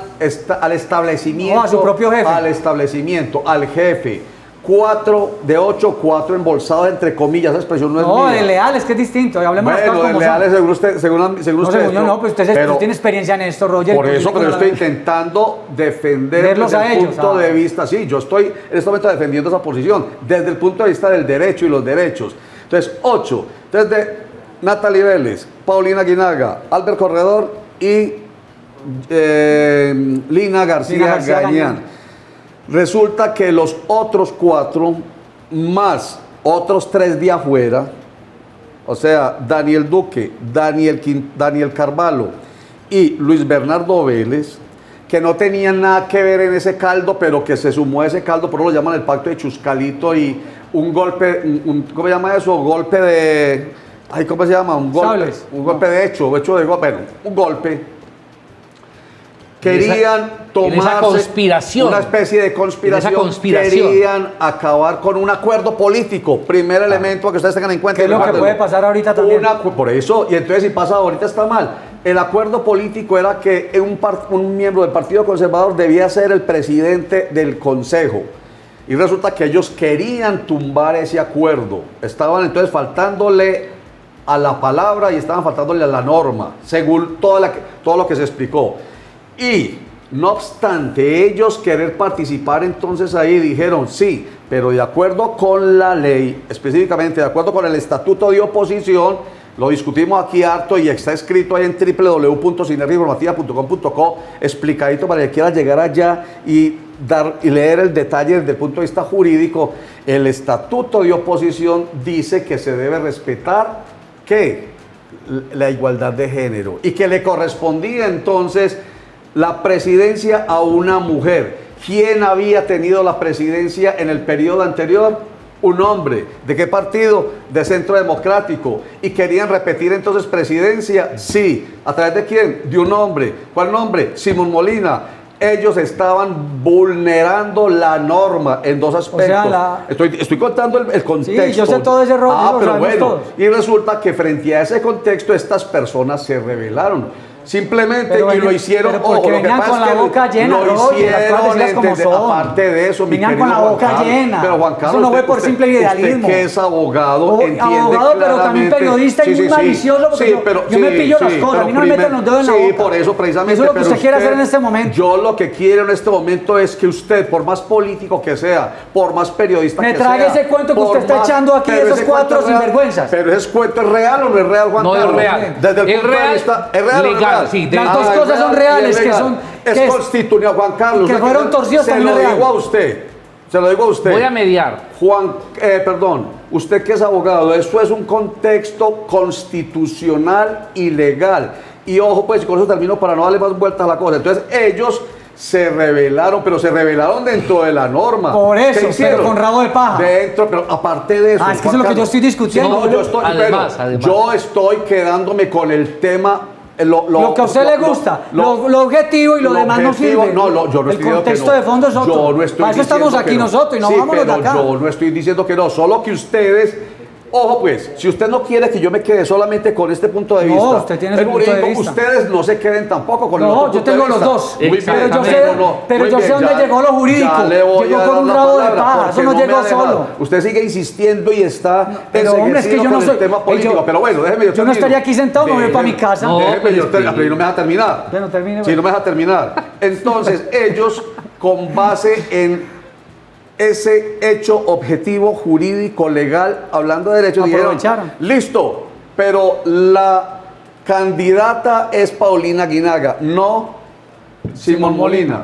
establecimiento. No, a su propio jefe. Al establecimiento, al jefe. 4 de 8, 4 embolsados, entre comillas, esa expresión no es mía. No, de leales, que es distinto. Hablemos las Bueno, cosas de como son. leales, según usted. No, según yo no, pues usted tiene experiencia en esto, Roger. Por eso, pero yo estoy la- intentando defender Verlos desde a el ellos, punto de vista, sí, yo estoy en este momento defendiendo esa posición, desde el punto de vista del derecho y los derechos. Entonces, 8, desde Natalie Vélez, Paulina Guinaga, Albert Corredor y Lina García Gañán. Resulta que los otros 4, más otros 3 de afuera, o sea, Daniel Duque, Daniel Carvalho y Luis Bernardo Vélez, que no tenían nada que ver en ese caldo, pero que se sumó a ese caldo, por eso lo llaman el pacto de Chuscalito, y un golpe, ¿cómo se llama eso? Golpe de... Ay, ¿cómo se llama? Un golpe, Sables. un golpe de hecho de golpe, bueno, un golpe. Querían tomarse esa conspiración. una especie de conspiración. En esa conspiración. Querían acabar con un acuerdo político. Primer elemento a que ustedes tengan en cuenta. ¿Qué es lo que Recuérdenlo. puede pasar ahorita también? Por eso, y entonces si pasa ahorita está mal. El acuerdo político era que un miembro del Partido Conservador debía ser el presidente del Consejo. Y resulta que ellos querían tumbar ese acuerdo. Estaban entonces faltándole a la palabra y estaban faltándole a la norma, según todo lo que se explicó. Y no obstante ellos querer participar, entonces ahí dijeron sí, pero de acuerdo con la ley, específicamente de acuerdo con el estatuto de oposición, lo discutimos aquí harto y está escrito ahí en www.sinergiainformativa.com.co, explicadito para que quiera llegar allá y leer el detalle desde el punto de vista jurídico. El estatuto de oposición dice que se debe respetar ¿qué? La igualdad de género, y que le correspondía entonces la presidencia a una mujer. ¿Quién había tenido la presidencia en el periodo anterior? Un hombre. ¿De qué partido? De Centro Democrático. ¿Y querían repetir entonces presidencia? Sí. ¿A través de quién? De un hombre. ¿Cuál nombre? Simón Molina. Ellos estaban vulnerando la norma en 2 aspectos. O sea, estoy contando el contexto. Sí, yo sé todo ese rollo, lo pero sabemos bueno. todos. Y resulta que frente a ese contexto estas personas se rebelaron. Simplemente, Pero y lo hicieron, pero porque ojo, lo que venían pasa con es la que boca llena, lo Roger, las cosas hicieron, decirlas como son. aparte de eso, mi Venían querido con la Juan boca Carlos. llena. Pero Juan Carlos, Eso no fue por simple idealismo. Usted que es abogado, O- entiende abogado, pero también claramente. periodista y muy malicioso, porque yo me pillo las cosas, a mí no me meten los dedos en la Sí, boca. por eso precisamente. Eso es lo que pero usted quiere hacer en este momento. Yo lo que quiero en este momento es que usted, por más político que sea, por más periodista Me que trague sea, ese cuento que por usted está más- echando aquí de pero esos ese cuento 4 es real. sinvergüenzas. Pero ese cuento es real o no es real, Juan No es Carlos. real. Desde el Es punto de real, vista, ¿es real o no es legal, real? sí, Las dos es cosas son real y reales, es que legal. son- Es que es- constitucional, Juan Carlos. que usted fueron torcidos se también lo es real. digo a usted. Se lo digo a usted. Voy a mediar. Perdón, usted que es abogado, eso es un contexto constitucional y legal. Y ojo, pues, y con eso termino para no darle más vueltas a la cosa. Entonces, ellos se rebelaron, pero se rebelaron dentro de la norma. Por eso, ¿Qué hicieron? pero con rabo de paja. Dentro, pero aparte de eso. Ah, es que Juan eso es lo que yo Carlos, estoy discutiendo. No, yo estoy, Además, bueno, además. yo estoy quedándome con el tema. Lo que a usted le gusta, lo objetivo y lo demás no objetivo, sirve. No, yo no El estoy diciendo contexto que no. de fondo es otro. Yo no estoy Para eso estamos diciendo aquí que no. nosotros y no Sí, vámonos de pero acá. yo no estoy diciendo que no, solo que ustedes. Ojo pues, si usted no quiere que yo me quede solamente con este punto de No, vista, usted tiene su el punto de jurídico, vista. ustedes no se queden tampoco con el No, otro yo punto de tengo los vista. dos. Muy bien, Pero yo sé- pero muy yo sé dónde llegó lo jurídico. Ya le voy Llegó a con dar un la rabo de palabra, paja, porque eso no me llegó ha dejado. solo. Usted sigue insistiendo y está Pero hombre, es que yo no con soy. el tema político, pero bueno, déjeme yo no estaría aquí sentado, me voy para mi casa. No, Déjeme, pues, pero no me deja terminar. Bueno, termine, Si pues. no me deja terminar. Entonces, ellos, con base en ese hecho objetivo, jurídico, legal, hablando de derechos, dijeron, Aprovecharon. listo, pero la candidata es Paulina Aguinaga, no Simón Molina.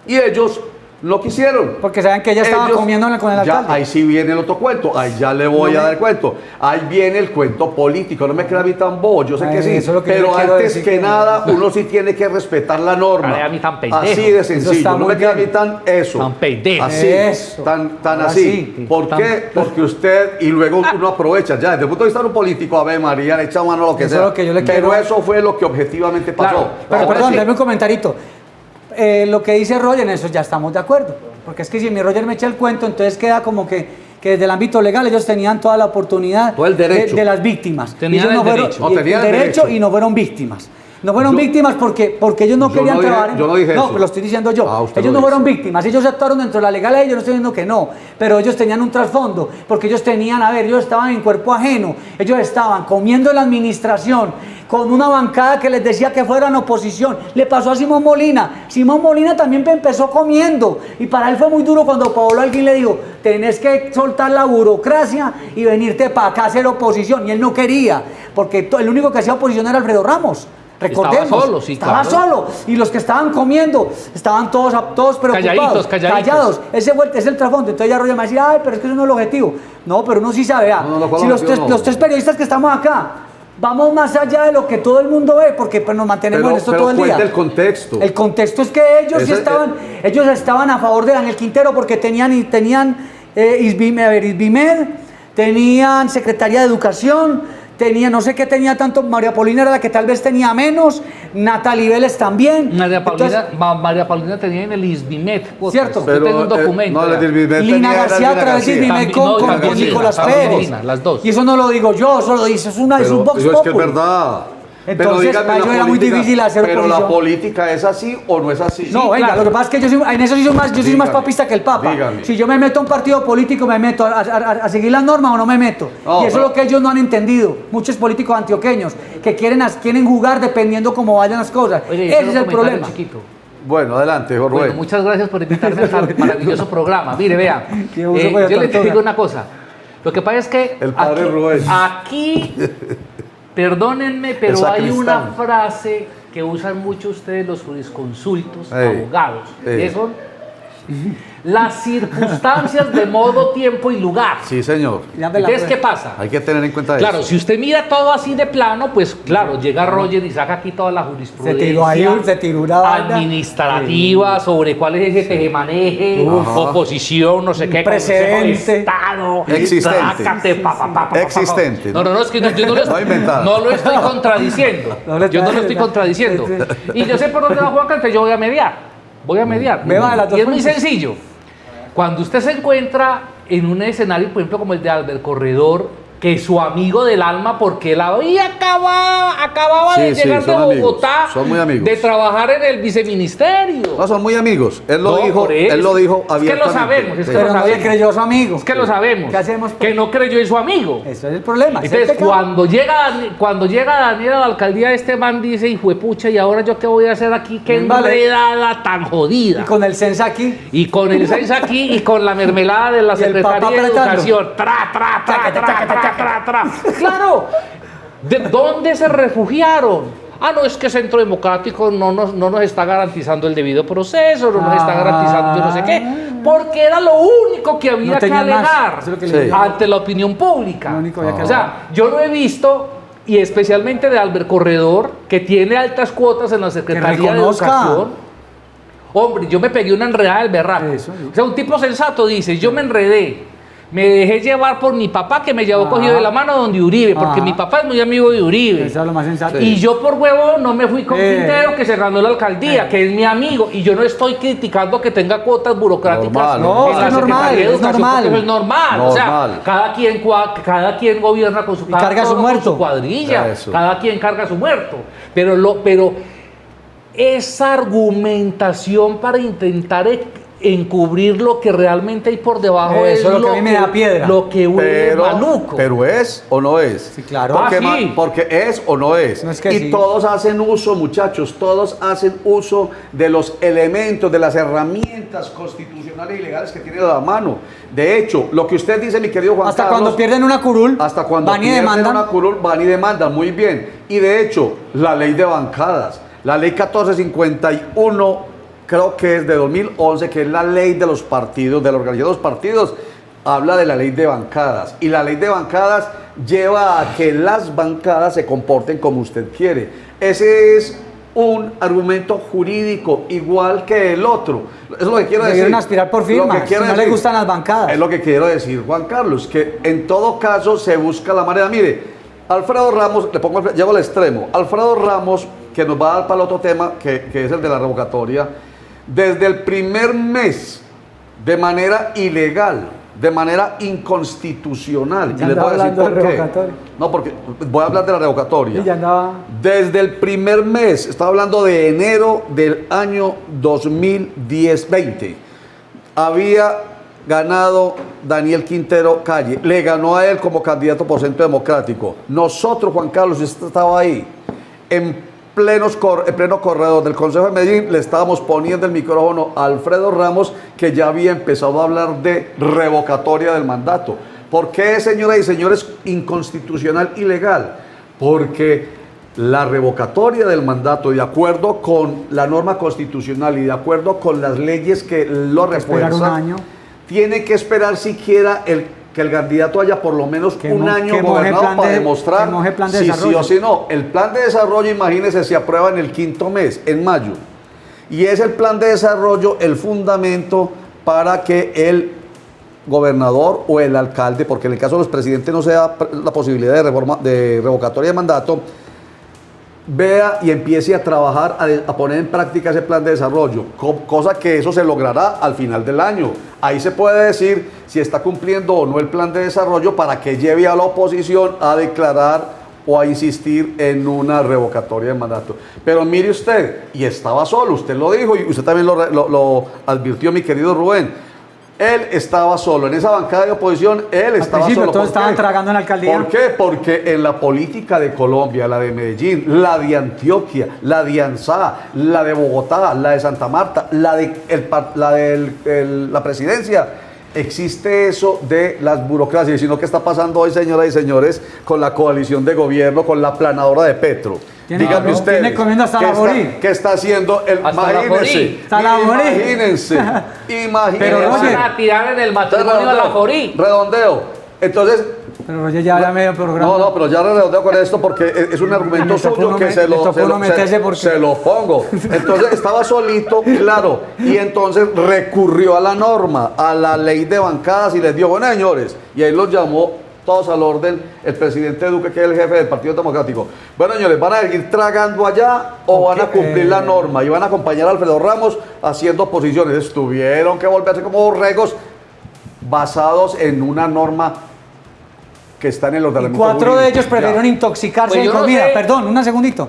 Y ellos lo quisieron. Porque saben que ella estaba comiendo con el ya, alcalde. ahí sí viene el otro cuento, ahí ya le voy a dar el cuento. Ahí viene el cuento político, no me queda a mí tan bobo, yo sé que sí, Eso es lo que yo pero quiero antes decir que que- nada uno sí tiene que respetar la norma. Ay, a mí tan pendejo. Así de Eso está sencillo, no muy me queda a mí bien. tan eso. Tan pendejo. Así, Eso. tan Ahora así. sí. ¿Por Tan- qué? Porque usted, y luego uno aprovecha, ya, desde el punto de vista de un político, a ver, María, le echa mano a lo que Eso sea. es lo que yo le pero quiero- eso fue lo que objetivamente pasó. Claro, Pero Ahora perdón, sí. dame un comentarito. Lo que dice Roger, en eso ya estamos de acuerdo. Porque es que si mi Roger me echa el cuento, entonces queda como que desde el ámbito legal ellos tenían toda la oportunidad Todo el derecho. de las víctimas. Tenían Ellos el fueron, derecho. No, y- tenían el el derecho derecho. y no fueron víctimas. No fueron Yo- víctimas porque ellos no yo querían no dije- trabajar. yo no dije eso. pero lo estoy diciendo yo. Ah, usted Ellos lo no dice. fueron víctimas. Ellos actuaron dentro de la legalidad y yo no estoy diciendo que no. Pero ellos tenían un trasfondo. Porque ellos tenían, a ver, ellos estaban en cuerpo ajeno. Ellos estaban comiendo en la administración con una bancada que les decía que fueran oposición. Le pasó a Simón Molina. Simón Molina también empezó comiendo. Y para él fue muy duro cuando Paolo Alguín le dijo, tenés que soltar la burocracia y venirte para acá a hacer oposición. Y él no quería. Porque el único que hacía oposición era Alfredo Ramos. Recordemos, Estaba solo, sí, estaba claro. solo. Y los que estaban comiendo estaban todos preocupados. Calladitos. Callados. Ese es el trasfondo. Entonces ya Roger me decía, ay, pero es que eso no es el objetivo. No, pero uno sí sabe. vea. No, ¿cuál Si los objetivo tres, no? los tres periodistas que estamos acá, vamos más allá de lo que todo el mundo ve, porque pues, nos mantenemos en esto todo el día. cuenta el contexto. El contexto es que ellos sí Ese- ellos estaban a favor de Daniel Quintero porque tenían Isbimed, tenían Secretaría de Educación, tenían, no sé qué tenía tanto, María Paulina era la que tal vez tenía menos, Natalie Vélez también. María Paulina, Entonces, María Paulina tenía en el ISBIMET. Cierto. Yo tengo un documento. no, ya. el Isbimet Lina tenía- era García a Lina través de García. Isbimed También, no, con también Nicolás Lina, Pérez. Lina, las dos. Y eso no lo digo yo, eso lo dice, es un Pero, Vox es que es Populi. verdad. Entonces, dígame, para la ellos era muy política- difícil hacer Pero oposición. la política es así o no es así. No, venga, claro. lo que pasa es que yo soy, en eso sí soy más, yo soy más Dígame, papista que el Papa. dígame. Si yo me meto a un partido político, me meto a seguir las normas o no me meto. No, y eso pero- es lo que ellos no han entendido. Muchos políticos antioqueños que quieren jugar dependiendo cómo vayan las cosas. Oye, Ese quiero es el un comentario problema. chiquito. Bueno, adelante, Jorge. Bueno, muchas gracias por invitarme a este maravilloso programa. Mire, vea, Qué uso para yo les tortuga. digo una cosa. Lo que pasa es que El padre Rubén. aquí, perdónenme, pero El hay una sacristán. frase que usan mucho ustedes los jurisconsultos, Ey, abogados, ey. que son las circunstancias de modo, tiempo y lugar. Sí, señor. Ya me la Entonces, fue. ¿qué pasa? Hay que tener en cuenta Claro, eso. si usted mira todo así de plano, pues claro, llega Roger y saca aquí toda la jurisprudencia se tiró una vaina. administrativa sobre cuál es ese tejemaneje, oposición, no sé qué, Precedente. Consejo de Estado, Existente. trácate, pa. Existente. No, es que yo no, No inventado. no lo estoy contradiciendo. No le Yo no lo trae, estoy no. contradiciendo. Sí, Y yo sé por dónde va Juan entonces yo voy a mediar. Voy a mediar. Me va de las dos Y es muy fuentes. sencillo. Cuando usted se encuentra en un escenario, por ejemplo, como el de Albert Corredor, que su amigo del alma, porque él había acababa de Sí, llegar sí, de son amigos, Bogotá, son muy amigos. de trabajar en el viceministerio. No, son muy amigos. Él lo No, dijo, por eso. él lo dijo Es que lo abiertamente. sabemos, es que Pero lo no le sabemos. creyó a su amigo. Es que lo sabemos. ¿Qué hacemos? Que no creyó en su amigo. Eso es el problema. ese es el Entonces, pecado. cuando llega Daniel a la alcaldía, este man dice, hijo de pucha, ¿y ahora yo qué voy a hacer aquí? Qué Vale. enredada tan jodida. Y con el censa aquí. Y con el CENS aquí y con la mermelada de la Y el Secretaría papá de apretando. Educación. Tra. Claro. ¿De dónde se refugiaron? Ah, no, es que Centro Democrático no nos está garantizando el debido proceso, no nos está garantizando yo no sé qué, porque era lo único que había No que tenían más. alegar Eso es lo que Sí. le digo. ante la opinión pública. Lo único que había que O sea, yo lo he visto, y especialmente de Albert Corredor, que tiene altas cuotas en la Secretaría de reconozca. Educación. Hombre, yo me pegué una enredada del berraco. Eso, sí. O sea, un tipo sensato dice, yo me enredé, me dejé llevar por mi papá que me llevó Ah. cogido de la mano donde Uribe, porque Ah. mi papá es muy amigo de Uribe. Eso es lo más sensato. Y yo por huevo no me fui con Quintero, que se ganó la alcaldía, Eh. que es mi amigo, y yo no estoy criticando que tenga cuotas burocráticas Normal. No, en la es normal, Secretaría de es Educación, normal. porque eso es normal. O sea, Normal. cada quien gobierna con su, Y carga su con muerto. su cuadrilla, Eso. cada quien carga su muerto. Pero esa argumentación para intentar encubrir lo que realmente hay por debajo. Eso es lo que a mí me da piedra. Lo que huele maluco. Pero ¿es o no es? Sí, claro. Porque, Sí. porque es o no es. No es que y sí. todos hacen uso, muchachos, todos hacen uso de los elementos, de las herramientas constitucionales y legales que tienen a la mano. De hecho, lo que usted dice, mi querido Juan Hasta Carlos, cuando pierden una curul, hasta cuando van y pierden demandan. una curul, van y demandan, muy bien. Y de hecho, la ley de bancadas, la ley 1451, creo que es de 2011, que es la ley de los partidos, de la organización de los partidos, habla de la ley de bancadas. Y la ley de bancadas lleva a que las bancadas se comporten como usted quiere. Ese es un argumento jurídico igual que el otro. Eso es lo que quiero decir. Debieron aspirar por firmas, Lo que quiero si no decir, le gustan las bancadas. Es lo que quiero decir, Juan Carlos, que en todo caso se busca la manera. Mire, Alfredo Ramos, llego al extremo. Alfredo Ramos, que nos va a dar para el otro tema, que es el de la revocatoria, desde el primer mes, de manera ilegal, de manera inconstitucional. Ya Y les voy a andaba decir hablando por de qué. revocatoria. No, porque voy a hablar de la revocatoria. Y ya andaba. Desde el primer mes, estaba hablando de enero del año 2010-20, había ganado Daniel Quintero Calle, le ganó a él como candidato por Centro Democrático. Nosotros, Juan Carlos, usted estaba ahí, en pleno corredor del Consejo de Medellín, le estábamos poniendo el micrófono a Alfredo Ramos, que ya había empezado a hablar de revocatoria del mandato. ¿Por qué, señoras y señores, inconstitucional, ilegal? Porque la revocatoria del mandato, de acuerdo con la norma constitucional y de acuerdo con las leyes que lo Esperar un refuerzan, año. tiene que esperar siquiera que el candidato haya por lo menos un año gobernado para demostrar si sí o si no. El plan de desarrollo, imagínense, se aprueba en el 5º mes, en mayo. Y es el plan de desarrollo el fundamento para que el gobernador o el alcalde, porque en el caso de los presidentes no se da la posibilidad de revocatoria de mandato, vea y empiece a trabajar, a poner en práctica ese plan de desarrollo, cosa que eso se logrará al final del año. Ahí se puede decir si está cumpliendo o no el plan de desarrollo para que lleve a la oposición a declarar o a insistir en una revocatoria de mandato. Pero mire usted, y estaba solo, usted lo dijo y usted también lo advirtió, mi querido Rubén. Él estaba solo, en esa bancada de oposición, él estaba solo. Todos estaban tragando en la alcaldía. ¿Por qué? Porque en la política de Colombia, la de Medellín, la de Antioquia, la de Anzá, la de Bogotá, la de Santa Marta, la de la presidencia, existe eso de las burocracias. Y sino que está pasando hoy, señoras y señores, con la coalición de gobierno, con la planadora de Petro. Díganme ustedes, tiene comiendo hasta la morí. ¿qué está haciendo el? Imagínense, imagínense. Pero Roger, a tirar en el matrimonio a la Forí. Redondeo. Entonces, pero Roger ya medio programa. no, pero ya redondeo con esto porque es un argumento suyo que se lo pongo. Entonces estaba solito, claro, y entonces recurrió a la norma, a la ley de bancadas y les dio, bueno, señores, y ahí los llamó todos al orden el presidente Duque, que es el jefe del Partido Democrático. Bueno, señores, ¿van a seguir tragando allá o van a cumplir la norma? Y van a acompañar a Alfredo Ramos haciendo oposiciones. Tuvieron que volverse como borregos basados en una norma que está en el ordenamiento Cuatro jurídico. de ellos prefirieron intoxicarse Pues en yo no comida. sé. Perdón, un segundito.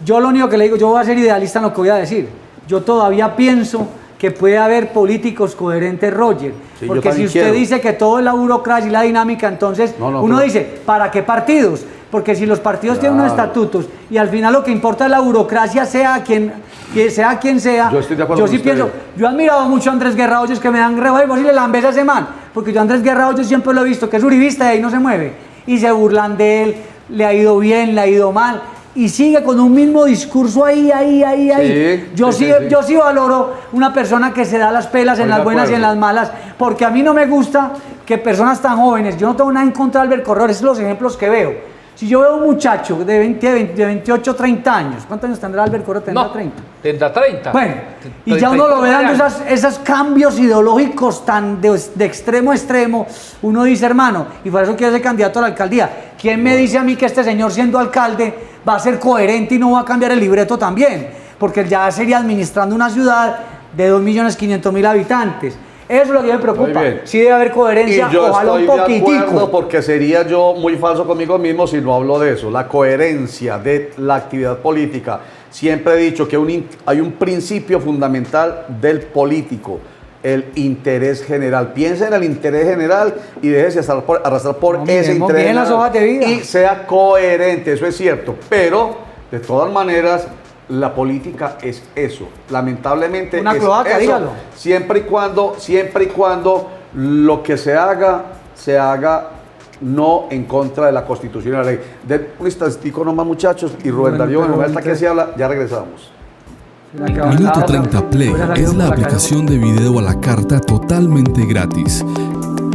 Yo lo único que le digo, yo voy a ser idealista en lo que voy a decir. Yo todavía pienso que puede haber políticos coherentes, Roger. Sí, porque si usted dice que todo es la burocracia y la dinámica, entonces uno dice, ¿para qué partidos? Porque si los partidos tienen unos estatutos y al final lo que importa es la burocracia, sea quien sea, yo estoy de acuerdo yo con sí usted. pienso, yo he admirado mucho a Andrés Guerra Hoyos, que me dan reba y vos y le lambes a ese man, porque yo a Andrés Guerra Hoyos siempre lo he visto, que es uribista y ahí no se mueve, y se burlan de él, le ha ido bien, le ha ido mal, y sigue con un mismo discurso ahí. Sí, Yo sí. sí valoro una persona que se da las pelas en Estoy las de buenas y en acuerdo. las malas, porque a mí no me gusta que personas tan jóvenes, yo no tengo nada en contra de Albert Corredor, esos son los ejemplos que veo. Si yo veo un muchacho de 28, 30 años, ¿cuántos años tendrá Albert Corredor? ¿Tendrá 30? Tendrá 30. Bueno, y ya uno lo ve dando esos cambios ideológicos tan de extremo a extremo, uno dice, hermano, y por eso quiero ser candidato a la alcaldía. ¿Quién me dice a mí que este señor siendo alcalde va a ser coherente y no va a cambiar el libreto también? Porque ya sería administrando una ciudad de 2.500.000 habitantes. Eso es lo que me preocupa. Sí debe haber coherencia, y yo ojalá un estoy de poquitico. acuerdo, porque sería yo muy falso conmigo mismo si no hablo de eso. La coherencia de la actividad política. Siempre he dicho que hay un principio fundamental del político. el interés general. Piensa en el interés general y déjese arrastrar por ese interés bien las general. hojas de vida. Y sea coherente, eso es cierto. Pero, de todas maneras, la política es eso. Lamentablemente una es cloaca, eso. dígalo. Siempre y cuando lo que se haga no en contra de la Constitución y la ley. De un instantico nomás, muchachos, y Rubén Darío, en el que se habla, ya regresamos. Minuto 30 Play es la aplicación de video a la carta totalmente gratis.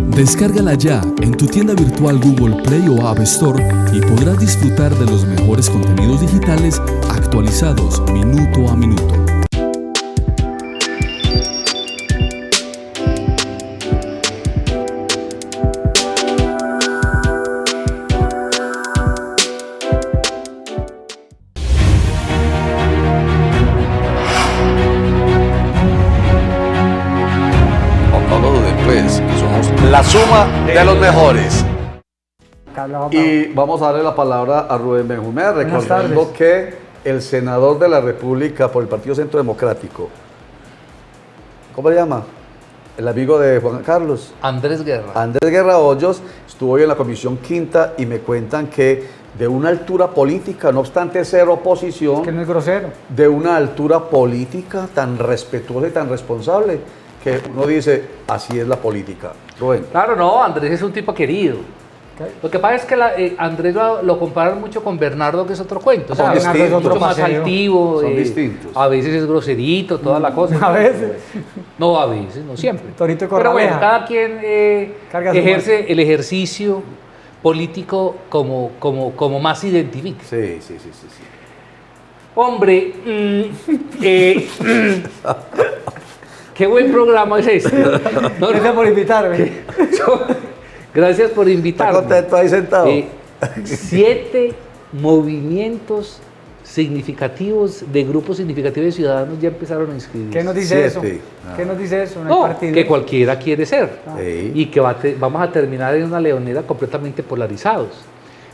Descárgala ya en tu tienda virtual Google Play o App Store y podrás disfrutar de los mejores contenidos digitales actualizados minuto a minuto. La suma de los mejores. Carla, Y vamos a darle la palabra a Rubén Benjumea, recordando tardes. que el senador de la República por el Partido Centro Democrático, ¿cómo se llama? El amigo de Juan Carlos, Andrés Guerra. Andrés Guerra Hoyos, estuvo hoy en la Comisión Quinta y me cuentan que de una altura política, no obstante ser oposición, que no es grosero. de una altura política tan respetuosa y tan responsable, que uno dice, así es la política. Rubén. Claro, no, Andrés es un tipo querido. Lo que pasa es que Andrés lo comparan mucho con Bernardo, que es otro cuento. Son ¿sabes? distintos. Mucho Otro más paseo. altivo. Son distintos. A veces es groserito, toda la cosa. A veces. No, a veces, no siempre. Torito y Pero bueno, Corraleja. cada quien Carga su ejerce el ejercicio político como más identifique. Sí. Hombre, qué buen programa es este. No, Gracias por invitarme. gracias por ¿Está invitarme. contento ahí sentado? 7 movimientos significativos de grupos significativos de ciudadanos ya empezaron a inscribirse. ¿Qué nos dice 7. eso? ¿Qué nos dice eso? No hay No, partido. que cualquiera quiere ser. Sí. Y que vamos a terminar en una leonera completamente polarizados.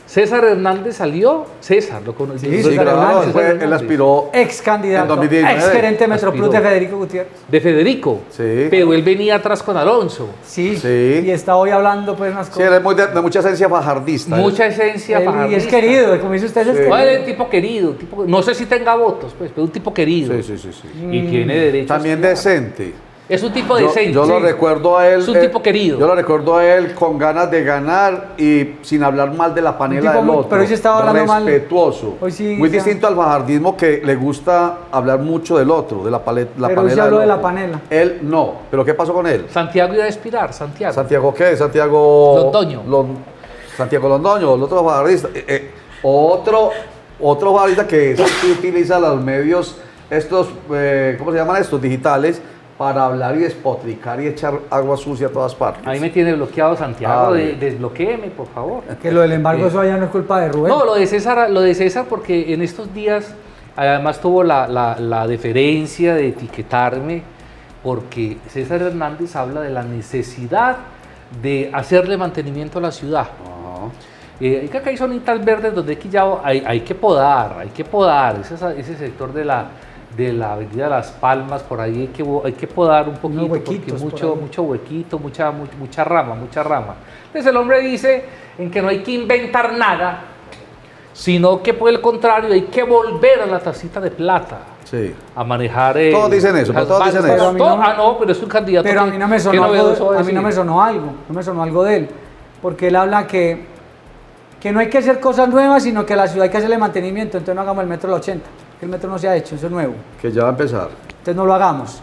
César Hernández salió, César, lo conocí. Sí, Sí, César claro, Hernández. él aspiró Ex en candidato, 2019. ex gerente Metroplus de Aspiró. Federico Gutiérrez. De Federico. Sí. Pero él venía atrás con Alonso. Sí, Sí. y está hoy hablando pues unas Sí, cosas. él es muy de mucha esencia fajardista. Mucha esencia Él- y es fajardista. querido, como dice usted, es Sí. querido. No, él es tipo querido, no sé si tenga votos, pues, pero un tipo querido. Sí. Y tiene derecho. a También estudiar. decente. Es un tipo Yo, decente. yo lo Sí. recuerdo a él. Es un tipo querido. Yo lo recuerdo a él con ganas de ganar y sin hablar mal de la panela tipo del muy- otro. pero hoy sí estaba hablando mal. Respetuoso. Hoy sí, muy o sea- distinto al fajardismo que le gusta hablar mucho del otro, de la Pero panela. hoy se habló del de la otro. panela. Él no. ¿Pero qué pasó con él? Santiago iba a expirar, Santiago. ¿Santiago qué? Santiago... Londoño. Santiago Londoño, el otro fajardista. Otro fajardista que sí utiliza los medios, estos, ¿cómo se llaman estos? Digitales, para hablar y despotricar y echar agua sucia a todas partes. Ahí me tiene bloqueado Santiago, bien. desbloquéeme, por favor. Que lo del embargo, eso ya no es culpa de Rubén. No, lo de César porque en estos días además tuvo la deferencia de etiquetarme porque César Hernández habla de la necesidad de hacerle mantenimiento a la ciudad. Ajá. Hay que acá hay zonitas verdes donde hay que podar ese sector de la avenida Las Palmas, por ahí hay que podar un poquito, porque huequitos por mucho, ahí. mucho huequito, mucha rama. Entonces el hombre dice en que no hay que inventar nada, sino que por el contrario hay que volver a la tacita de plata, Sí. a manejar... Todos dicen eso, las todos dicen bandas. eso. Pero a mí no me- No, pero es un candidato Pero a que- mí no me que sonó algo, novedoso a mí no me decir. sonó algo de él, porque él habla que no hay que hacer cosas nuevas, sino que a la ciudad hay que hacerle mantenimiento, entonces no hagamos el metro del 80, que el metro no se ha hecho, eso es nuevo, Que ya va a empezar. entonces no lo hagamos.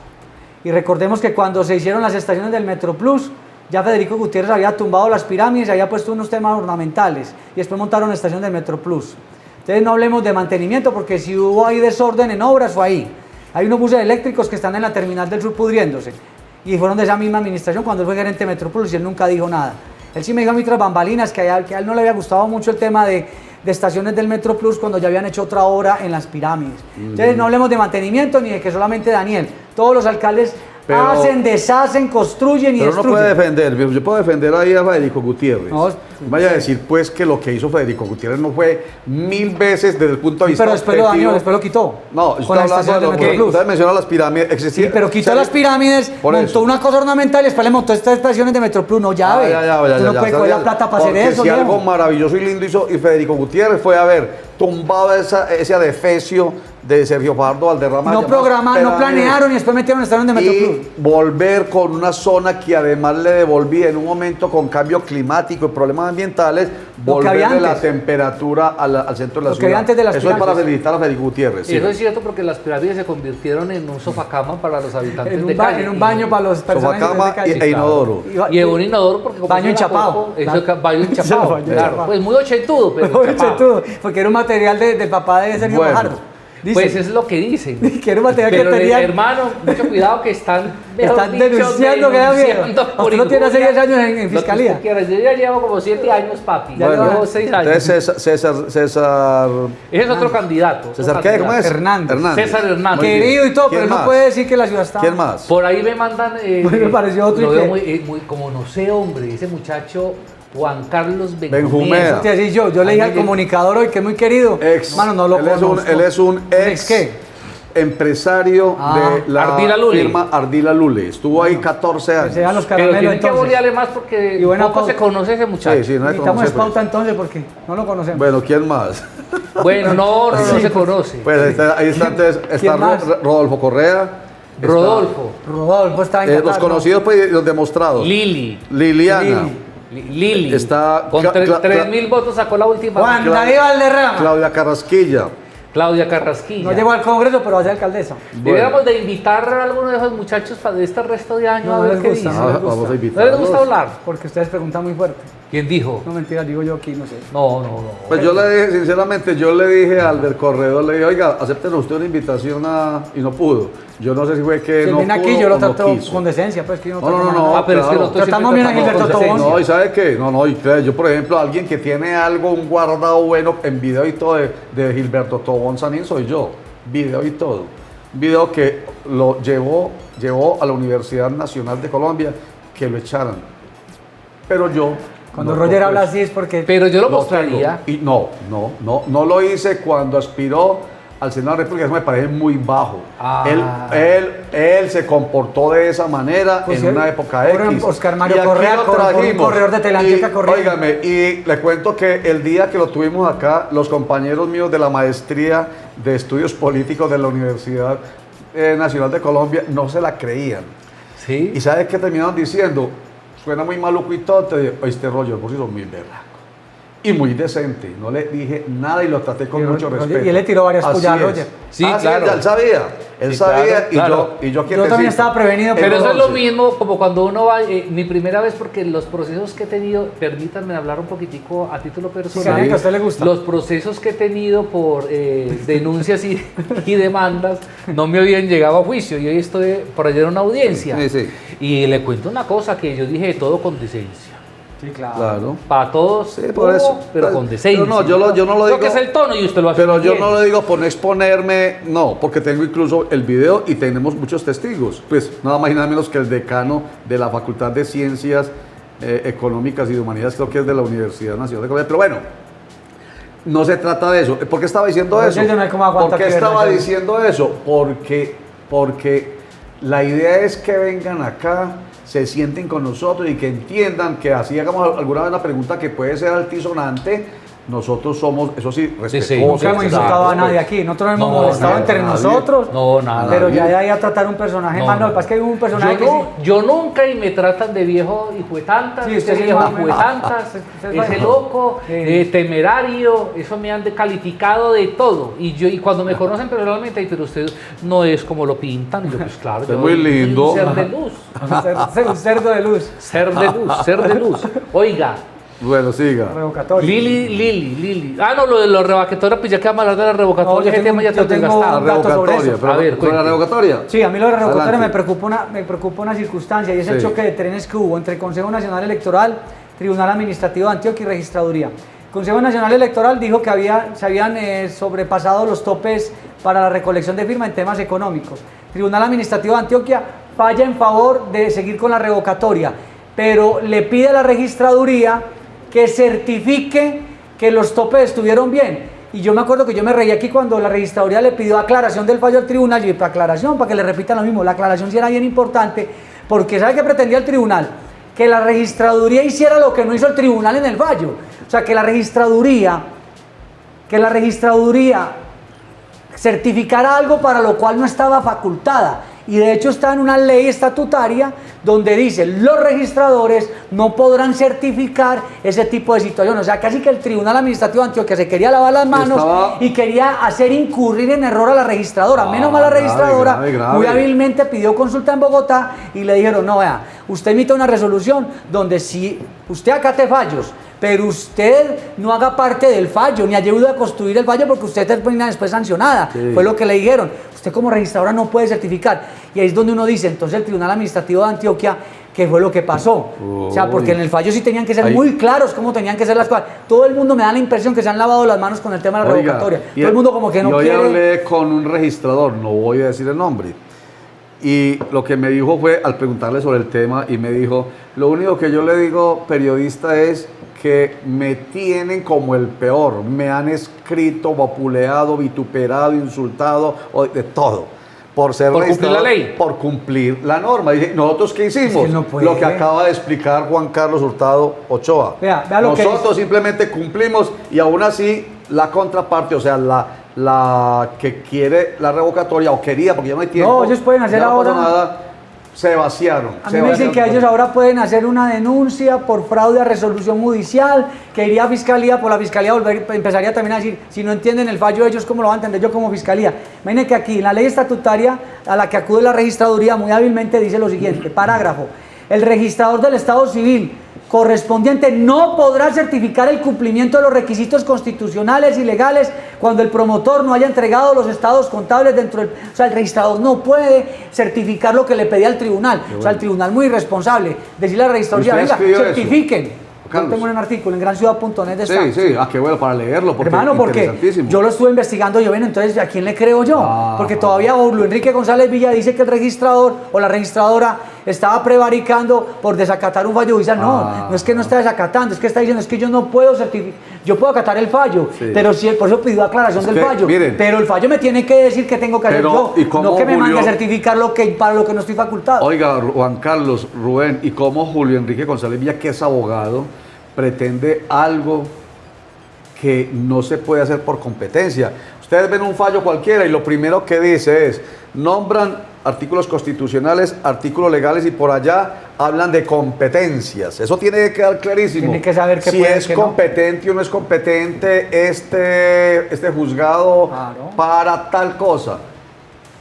Y recordemos que cuando se hicieron las estaciones del Metro Plus, ya Federico Gutiérrez había tumbado las pirámides, había puesto unos temas ornamentales, y después montaron la estación del Metro Plus. Entonces no hablemos de mantenimiento, porque si hubo ahí desorden en obras, fue ahí. Hay unos buses eléctricos que están en la terminal del sur pudriéndose, y fueron de esa misma administración cuando él fue gerente de Metro Plus y él nunca dijo nada. Él sí me dijo a mí tras bambalinas que a él no le había gustado mucho el tema de estaciones del Metro Plus cuando ya habían hecho otra obra en las pirámides. Entonces no hablemos de mantenimiento ni de que solamente Daniel. Todos los alcaldes hacen, deshacen, construyen y Pero no destruyen. puede defender, yo puedo defender ahí a Federico Gutiérrez. No, Vaya a decir pues que lo que hizo Federico Gutiérrez no fue 1000 veces desde el punto de vista Pero después lo objetivo. dañó, después lo quitó. No, con la estación de Metroplus. Usted menciona las pirámides, existía. Sí, pero quitó ¿sabe? las pirámides, Por montó eso. una cosa ornamental y después le montó estas estaciones de Metroplus. No, ya ve. Usted no puede coger la plata para hacer Porque eso. si viejo. algo maravilloso y lindo hizo y Federico Gutiérrez fue haber tumbado ese adefesio de Sergio Fajardo Valderrama. No llamado programaron, no Pirámides, planearon y después metieron estaciones de Metroplus. y volver con una zona que además le devolvía en un momento con cambio climático y problemas ambientales, Lo que había volverle la antes. temperatura al centro de la Lo que ciudad. había antes de las Eso es para pirámides. felicitar a Federico Gutiérrez. Eso es cierto porque las pirámides se convirtieron en un sofacama para los habitantes En de un, calle. en un baño para los personajes de Sofacama calle. e inodoro. Y en un inodoro porque como Baño eso era enchapado. poco, eso Claro. es baño enchapado, Baño claro. enchapado. Pues muy ochentudo, pero Oye, enchapado. todo, porque era un material del papá de Sergio Bueno. Fajardo. Dice, Pues es lo que dicen. que era un material Pero que tenía. hermano, mucho cuidado que están Están denunciando que da miedo. Usted no tiene hace 10 años en fiscalía. Yo ya llevo como 7 años, papi. Ya Bueno, llevo 6 años. Entonces César Ese es otro candidato. otro ¿César qué? ¿Cómo es? Hernández. César Hernández. Muy bien. Querido y todo, ¿Quién pero él no más? puede decir que la ciudad está. ¿Quién más? Por ahí me mandan. Me pareció otro Lo y veo que- muy, como no sé, hombre, ese muchacho Juan Carlos Benjumea. Benjumea. Eso te decía yo le dije al comunicador hoy que es muy querido. Mano, no lo él es un ex qué? empresario Ah, de la Ardila Lule. firma Ardila Lule. Estuvo ahí 14 años. Que se dan los Pero caramelos tienen que entonces. bolearle más porque Y buena poco pauta. se conoce ese muchacho. Sí, sí, no hay Necesitamos conocer, pauta entonces porque no lo conocemos. Bueno, ¿quién más? Bueno, no se conoce. Pues ahí está entonces está ¿Quién más? Rodolfo Correa. está, Rodolfo, Rodolfo está en los Qatar, ¿no? conocidos pues, y los demostrados. Lili, Liliana. Lili. Está con Cla- Cla- 3.000 votos sacó la última. Juan Cla- Darío Valderrama. Claudia Carrasquilla. Claudia Carrasquilla. No llegó al Congreso, pero va a ser alcaldesa. Deberíamos de invitar a alguno de esos muchachos para de este resto de año No, a no ver les qué gusta, dicen. no les Vamos a ¿No invitarlos. les gusta hablar? Porque ustedes preguntan muy fuerte. ¿Quién dijo? No, mentira, digo yo aquí, no sé. No. Pues yo le dije, sinceramente, yo le dije al del corredor, le dije, oiga, acéptenos usted una invitación y no pudo. Yo no sé si fue que Si él no viene pudo aquí, yo lo o no trato quiso. con decencia, pues que yo no No, trato no, mal no, nada. Ah, pero es que claro. nosotros Tratamos siempre bien a tratamos Gilberto con Tobón. decencia. No, ¿y sabe qué? No, y claro, yo por ejemplo, alguien que tiene algo, un guardado bueno en video y todo de Gilberto Tobón Sanín soy yo, video y todo. Un video que lo llevó a la Universidad Nacional de Colombia que lo echaran. Pero yo... Cuando no Roger toco habla eso. así es porque... Pero yo lo Lo mostraría. tengo. Y no lo hice cuando aspiró al Senado de la República, eso me parece muy bajo. Ah. Él se comportó de esa manera Pues en él- una época ahora X. Oscar Mario Y aquí Correa, lo por un trajimos. corredor de Teleantioquia Y, corriendo. óigame, y le cuento que el día que lo tuvimos acá, los compañeros míos de la maestría de estudios políticos de la Universidad Nacional de Colombia no se la creían. Sí. ¿Y sabes qué terminaron diciendo? Suena muy maluco y todo, te digo, oíste Roger, vos sos muy berraco. Y muy decente, no le dije nada y lo traté con Y mucho Roger- respeto. y él le tiró varias Así puyadas a es. Roger. Sí, Así claro. es, él sabía, Sí, claro, claro. y yo Yo quietecito. también estaba prevenido, Pero eso es lo Entonces, mismo como cuando uno va, mi primera vez, porque los procesos que he tenido, permítanme hablar un poquitico a título Sí, personal, que a usted le gusta. los procesos que he tenido por denuncias y demandas no me habían llegado a juicio, y hoy estoy por allá en una audiencia. Sí, sí. Y le cuento una cosa que yo dije de todo con decencia. Sí, claro. Claro. Para todos, Sí, por eso. pero con decencia. Pero no, yo no lo Creo digo. que es el tono y usted lo hace Pero muy yo bien. no lo digo por no exponerme, no, porque tengo incluso el video y tenemos muchos testigos. Pues nada más y nada menos que el decano de la Facultad de Ciencias Económicas y de Humanidades, creo que es de la Universidad Nacional de Colombia. Pero bueno, no se trata de eso. ¿Por qué estaba diciendo No, eso? yo no hay cómo aguantar ¿Por qué que estaba verlo yo. diciendo eso? Porque la idea es que vengan acá, se sienten con nosotros y que entiendan que así hagamos alguna vez una pregunta que puede ser altisonante, nosotros somos, eso sí, respetuosos. Nunca hemos insultado a nadie aquí, nosotros hemos No, molestado nada, entre nadie. nosotros, No, nada. pero ya Nadie. de ahí a tratar un personaje No, más, no, no. lo que pasa es que hay un personaje que Yo nunca y me tratan de viejo hijo de tantas, Sí, usted ese sí viejo más o hijo de menos. tantas, Usted es ese bueno. loco, Sí. temerario, eso me han calificado de todo. Y cuando me conocen personalmente, "Ay, pero usted no es como lo pintan", y yo, pues claro, Usted yo es muy soy lindo. un ser de luz, ser un cerdo de luz, ser de luz, ser de luz. Oiga, Bueno, siga. revocatorio. Lili. Ah, no, lo de los revocatorios, pues ya que vamos a hablar de la No, revocatoria, yo ese tengo- tema ya yo está tengo- desgastado. un dato sobre Revocatoria, eso. pero A ver, ¿con cuente. la revocatoria? Sí, a mí lo de revocatoria Adelante. me preocupa una circunstancia y es el Sí. choque de trenes que hubo entre Consejo Nacional Electoral, Tribunal Administrativo de Antioquia y Registraduría. Consejo Nacional Electoral dijo que se habían sobrepasado los topes para la recolección de firmas en temas económicos. Tribunal Administrativo de Antioquia falla en favor de seguir con la revocatoria, pero le pide a la registraduría que certifique que los topes estuvieron bien. Y yo me acuerdo que yo me reí aquí cuando la registraduría le pidió aclaración del fallo al tribunal. Yo dije, aclaración, para que le repitan lo mismo. La aclaración sí era bien importante, porque ¿sabe qué pretendía el tribunal? Que la registraduría hiciera lo que no hizo el tribunal en el fallo. O sea, que la registraduría certificara algo para lo cual no estaba facultada. Y de hecho está en una ley estatutaria donde dice los registradores no podrán certificar ese tipo de situaciones. O sea, casi que el Tribunal Administrativo de Antioquia se quería lavar las manos y quería hacer incurrir en error a la registradora. Menos mal la registradora muy hábilmente pidió consulta en Bogotá y le dijeron, no, vea, usted emite una resolución donde si usted acate fallos, pero usted no haga parte del fallo, ni ayude a construir el fallo porque usted termina después sancionada. Sí. Fue lo que le dijeron. Usted como registradora no puede certificar. Y ahí es donde uno dice, entonces el Tribunal Administrativo de Antioquia, ¿qué fue lo que pasó? O sea, porque en el fallo sí tenían que ser muy claros cómo tenían que ser las cosas. Todo el mundo me da la impresión que se han lavado las manos con el tema de la revocatoria. Todo el mundo como que no quiere... Yo hablé con un registrador, no voy a decir el nombre, y lo que me dijo fue, al preguntarle sobre el tema, y me dijo, lo único que yo le digo, periodista, es que me tienen como el peor, me han escrito, vapuleado, vituperado, insultado, de todo, por ser por cumplir la ley, por cumplir la norma. Dice, ¿nosotros qué hicimos? Es que lo que acaba de explicar Juan Carlos Hurtado Ochoa. Vea lo nosotros simplemente cumplimos, y aún así la contraparte, o sea, la que quiere la revocatoria, o quería, porque ya no hay tiempo, no, ellos pueden hacer ahora nada, se vaciaron. A mí me dicen que ellos ahora pueden hacer una denuncia por fraude a resolución judicial, que iría a fiscalía, por la fiscalía empezaría también a decir, si no entienden el fallo ellos, ¿cómo lo van a entender yo como fiscalía? Imaginen que aquí, en la ley estatutaria a la que acude la registraduría, muy hábilmente dice lo siguiente, parágrafo, el registrador del Estado Civil correspondiente no podrá certificar el cumplimiento de los requisitos constitucionales y legales cuando el promotor no haya entregado los estados contables dentro del... O sea, el registrador no puede certificar lo que le pedía al tribunal. O sea, el tribunal muy irresponsable. Decirle a la registraduría, venga, certifiquen. Yo tengo un artículo en granciudad.net de Sí, sí, qué bueno para leerlo. Porque hermano, porque yo lo estuve investigando, yo ven, entonces, ¿a quién le creo yo? Porque todavía Luis Enrique González Villa dice que el registrador o la registradora estaba prevaricando por desacatar un fallo judicial. No es que no está desacatando, es que está diciendo, es que yo no puedo certificar, yo puedo acatar el fallo, pero sí, por eso pidió aclaración del fallo. Miren, pero el fallo me tiene que decir que tengo que hacer yo, no que me mande a certificar para lo que no estoy facultado. Oiga, Juan Carlos, Rubén, ¿y cómo Julio Enrique González Villa, que es abogado, pretende algo que no se puede hacer por competencia? Ustedes ven un fallo cualquiera y lo primero que dice es, nombran artículos constitucionales, artículos legales, y por allá hablan de competencias. Eso tiene que quedar clarísimo. Tiene que saber si es competente o no es competente este juzgado para tal cosa.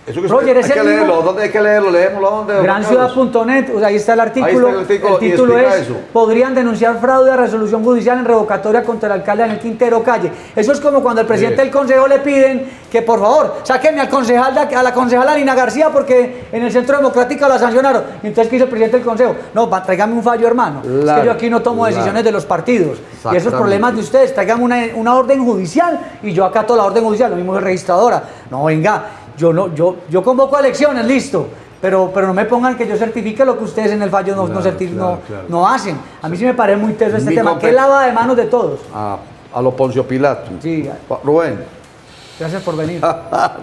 Eso que Roger, hay que leerlo. ¿Dónde hay que leerlo? Leémoslo. ¿Dónde? Granciudad.net, o sea, ahí está el artículo. Ahí está el título es, eso. podrían denunciar fraude a resolución judicial en revocatoria contra el alcalde Daniel Quintero Calle. Eso es como cuando al presidente del consejo le piden que por favor, sáquenme a la concejala Lina García porque en el Centro Democrático la sancionaron. Y entonces, ¿qué hizo el presidente del consejo? No, tráigame un fallo, hermano. Es que yo aquí no tomo decisiones de los partidos. Y esos problemas de ustedes, tráigame una orden judicial y yo acato la orden judicial, lo mismo es registradora. No, venga. Yo convoco a elecciones, listo, pero no me pongan que yo certifique lo que ustedes en el fallo no hacen. A mí sí me parece muy teso este tema, que lava de manos de todos. A lo Poncio Pilato. Sí. Rubén. Gracias por venir.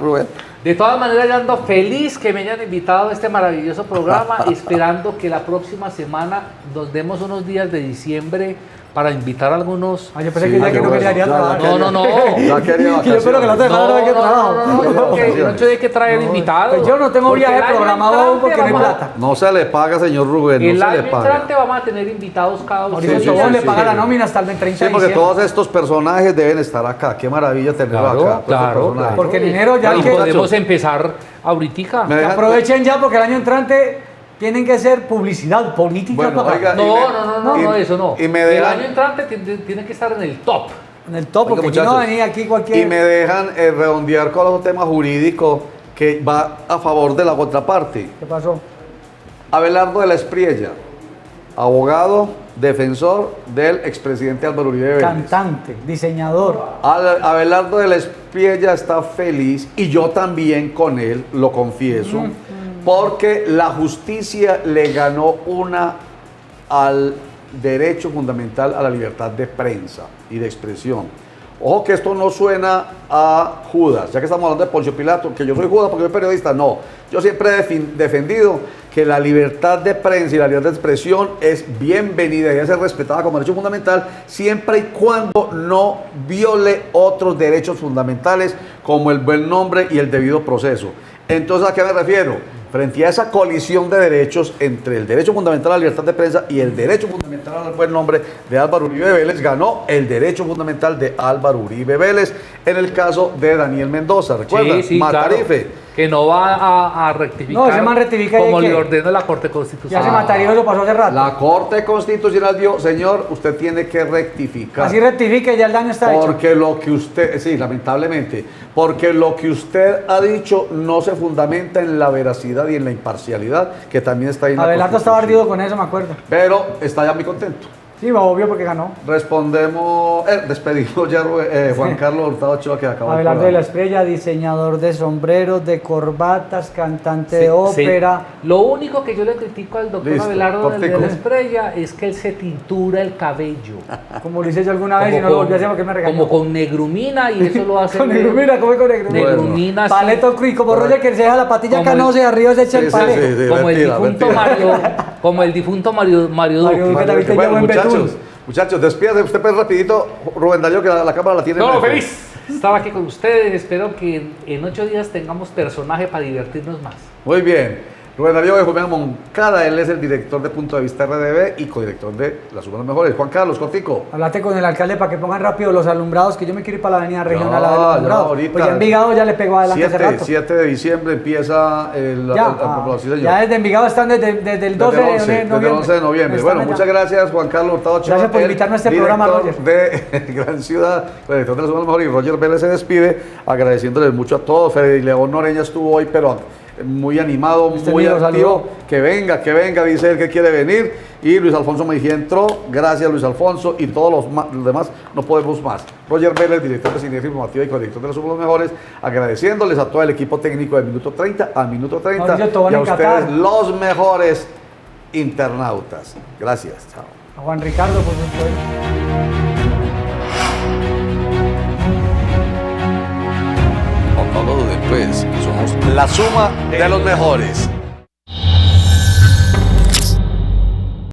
Rubén. De todas maneras, yo ando feliz que me hayan invitado a este maravilloso programa, esperando que la próxima semana nos demos unos días de diciembre para invitar a algunos... yo pensé que ya que no quería trabajar. No. Ya quería yo espero que no te dejaran que trabajo. No hay que traer invitados. Pues yo no tengo viaje programado porque no hay plata. No se le paga, señor Rubén, el año entrante vamos a tener invitados cada uno. Mauricio le paga la nómina hasta el 30 de diciembre. Sí, porque todos estos personajes deben estar acá. Qué maravilla tenerlo acá. Claro. Porque el dinero ya... podemos empezar ahorita. Aprovechen ya porque el año entrante... Tienen que ser publicidad política. Bueno, oiga, no, eso no. Y me dejan, el año entrante tiene que estar en el top. En el top, porque muchachos, no venía aquí cualquier... Y me dejan redondear con otro tema jurídico que va a favor de la contraparte. ¿Qué pasó? Abelardo de la Espriella, abogado, defensor del expresidente Álvaro Uribe Vélez. Cantante, diseñador. Abelardo de la Espriella está feliz, y yo también con él, lo confieso, Porque la justicia le ganó una al derecho fundamental a la libertad de prensa y de expresión. Ojo que esto no suena a Judas, ya que estamos hablando de Poncio Pilato, que yo soy Judas porque soy periodista, no. Yo siempre he defendido que la libertad de prensa y la libertad de expresión es bienvenida y debe ser respetada como derecho fundamental siempre y cuando no viole otros derechos fundamentales como el buen nombre y el debido proceso. Entonces, ¿a qué me refiero? Frente a esa colisión de derechos entre el derecho fundamental a la libertad de prensa y el derecho fundamental al buen nombre de Álvaro Uribe Vélez, ganó el derecho fundamental de Álvaro Uribe Vélez en el caso de Daniel Mendoza. ¿Recuerdan? Sí, Matarife. claro, que no va a rectificar. No, ese man rectifica como de le qué. ordenó la Corte Ya Constitucional. ese Matarife lo pasó hace rato. La Corte Constitucional dio, señor, usted tiene que rectificar. Así rectifique, ya el daño está hecho. Porque lo que usted, sí, lamentablemente, porque lo que usted ha dicho no se fundamenta en la veracidad y en la imparcialidad, que también está ahí en la Abelardo estaba Constitución. ardido con eso, me acuerdo. Pero está ya muy contento. Sí, obvio porque ganó. Respondemos, despedimos ya Juan Carlos Hurtado Ochoa, que acaba Abelardo de la Estrella, diseñador de sombreros, de corbatas, cantante de ópera. Lo único que yo le critico al doctor Listo, Abelardo de cortico. la Estrella es que él se tintura el cabello. Como lo hice yo alguna vez y no lo volví a hacer porque me regañó. Como con negrumina y eso lo hace. Con negrumina, ¿cómo es con negrumina? Negrumina, sí. Paleto y como Roger que se deja la patilla Como canosa y arriba se echa Sí, el sí, palé. sí. como mentira, el difunto mentira. Mario, como el difunto Mario Mario Duque. Duque. también te Bueno, llevo en muchachos, betún. muchachos, despídase usted pues rapidito, Rubén Darío, que la cámara la tiene. No, en el- feliz. Estaba aquí con ustedes. Espero que en 8 días tengamos personaje para divertirnos más. Muy bien. Rubén Darío de Julián Moncada, él es el director de Punto de Vista RDB y codirector de Las Sumas Mejores. Juan Carlos, cortico. Hablate con el alcalde para que pongan rápido los alumbrados, que yo me quiero ir para la avenida regional a ver los Ya, alumbrados. ahorita. Pues ya Envigado ya le pegó adelante hace rato. 7 de diciembre empieza el Ya, sí, señor. ya desde Envigado están desde el 12 Desde el de 11, noviembre. desde el 11 de noviembre. Están Bueno, allá. muchas gracias, Juan Carlos Hurtado Ochoa. Gracias por el invitarme a este programa, director de Gran Ciudad, director de La Sumas Mejores, y Roger Vélez se despide, agradeciéndoles mucho a todos. Freddy León Noreña estuvo hoy, pero muy animado, Este muy mío, activo. saludó. Que venga, dice él que quiere venir. Y Luis Alfonso Mejía entró. Gracias, Luis Alfonso. Y todos los demás, no podemos más. Roger Vélez, director de Sinergia Informativa y codirector de Los Somos los Mejores, agradeciéndoles a todo el equipo técnico de Minuto 30 a Minuto 30 Mauricio Tobón y a en ustedes, Qatar. los mejores internautas. Gracias, chao. A Juan Ricardo, por supuesto. No lo duden, pues, somos la suma de los mejores.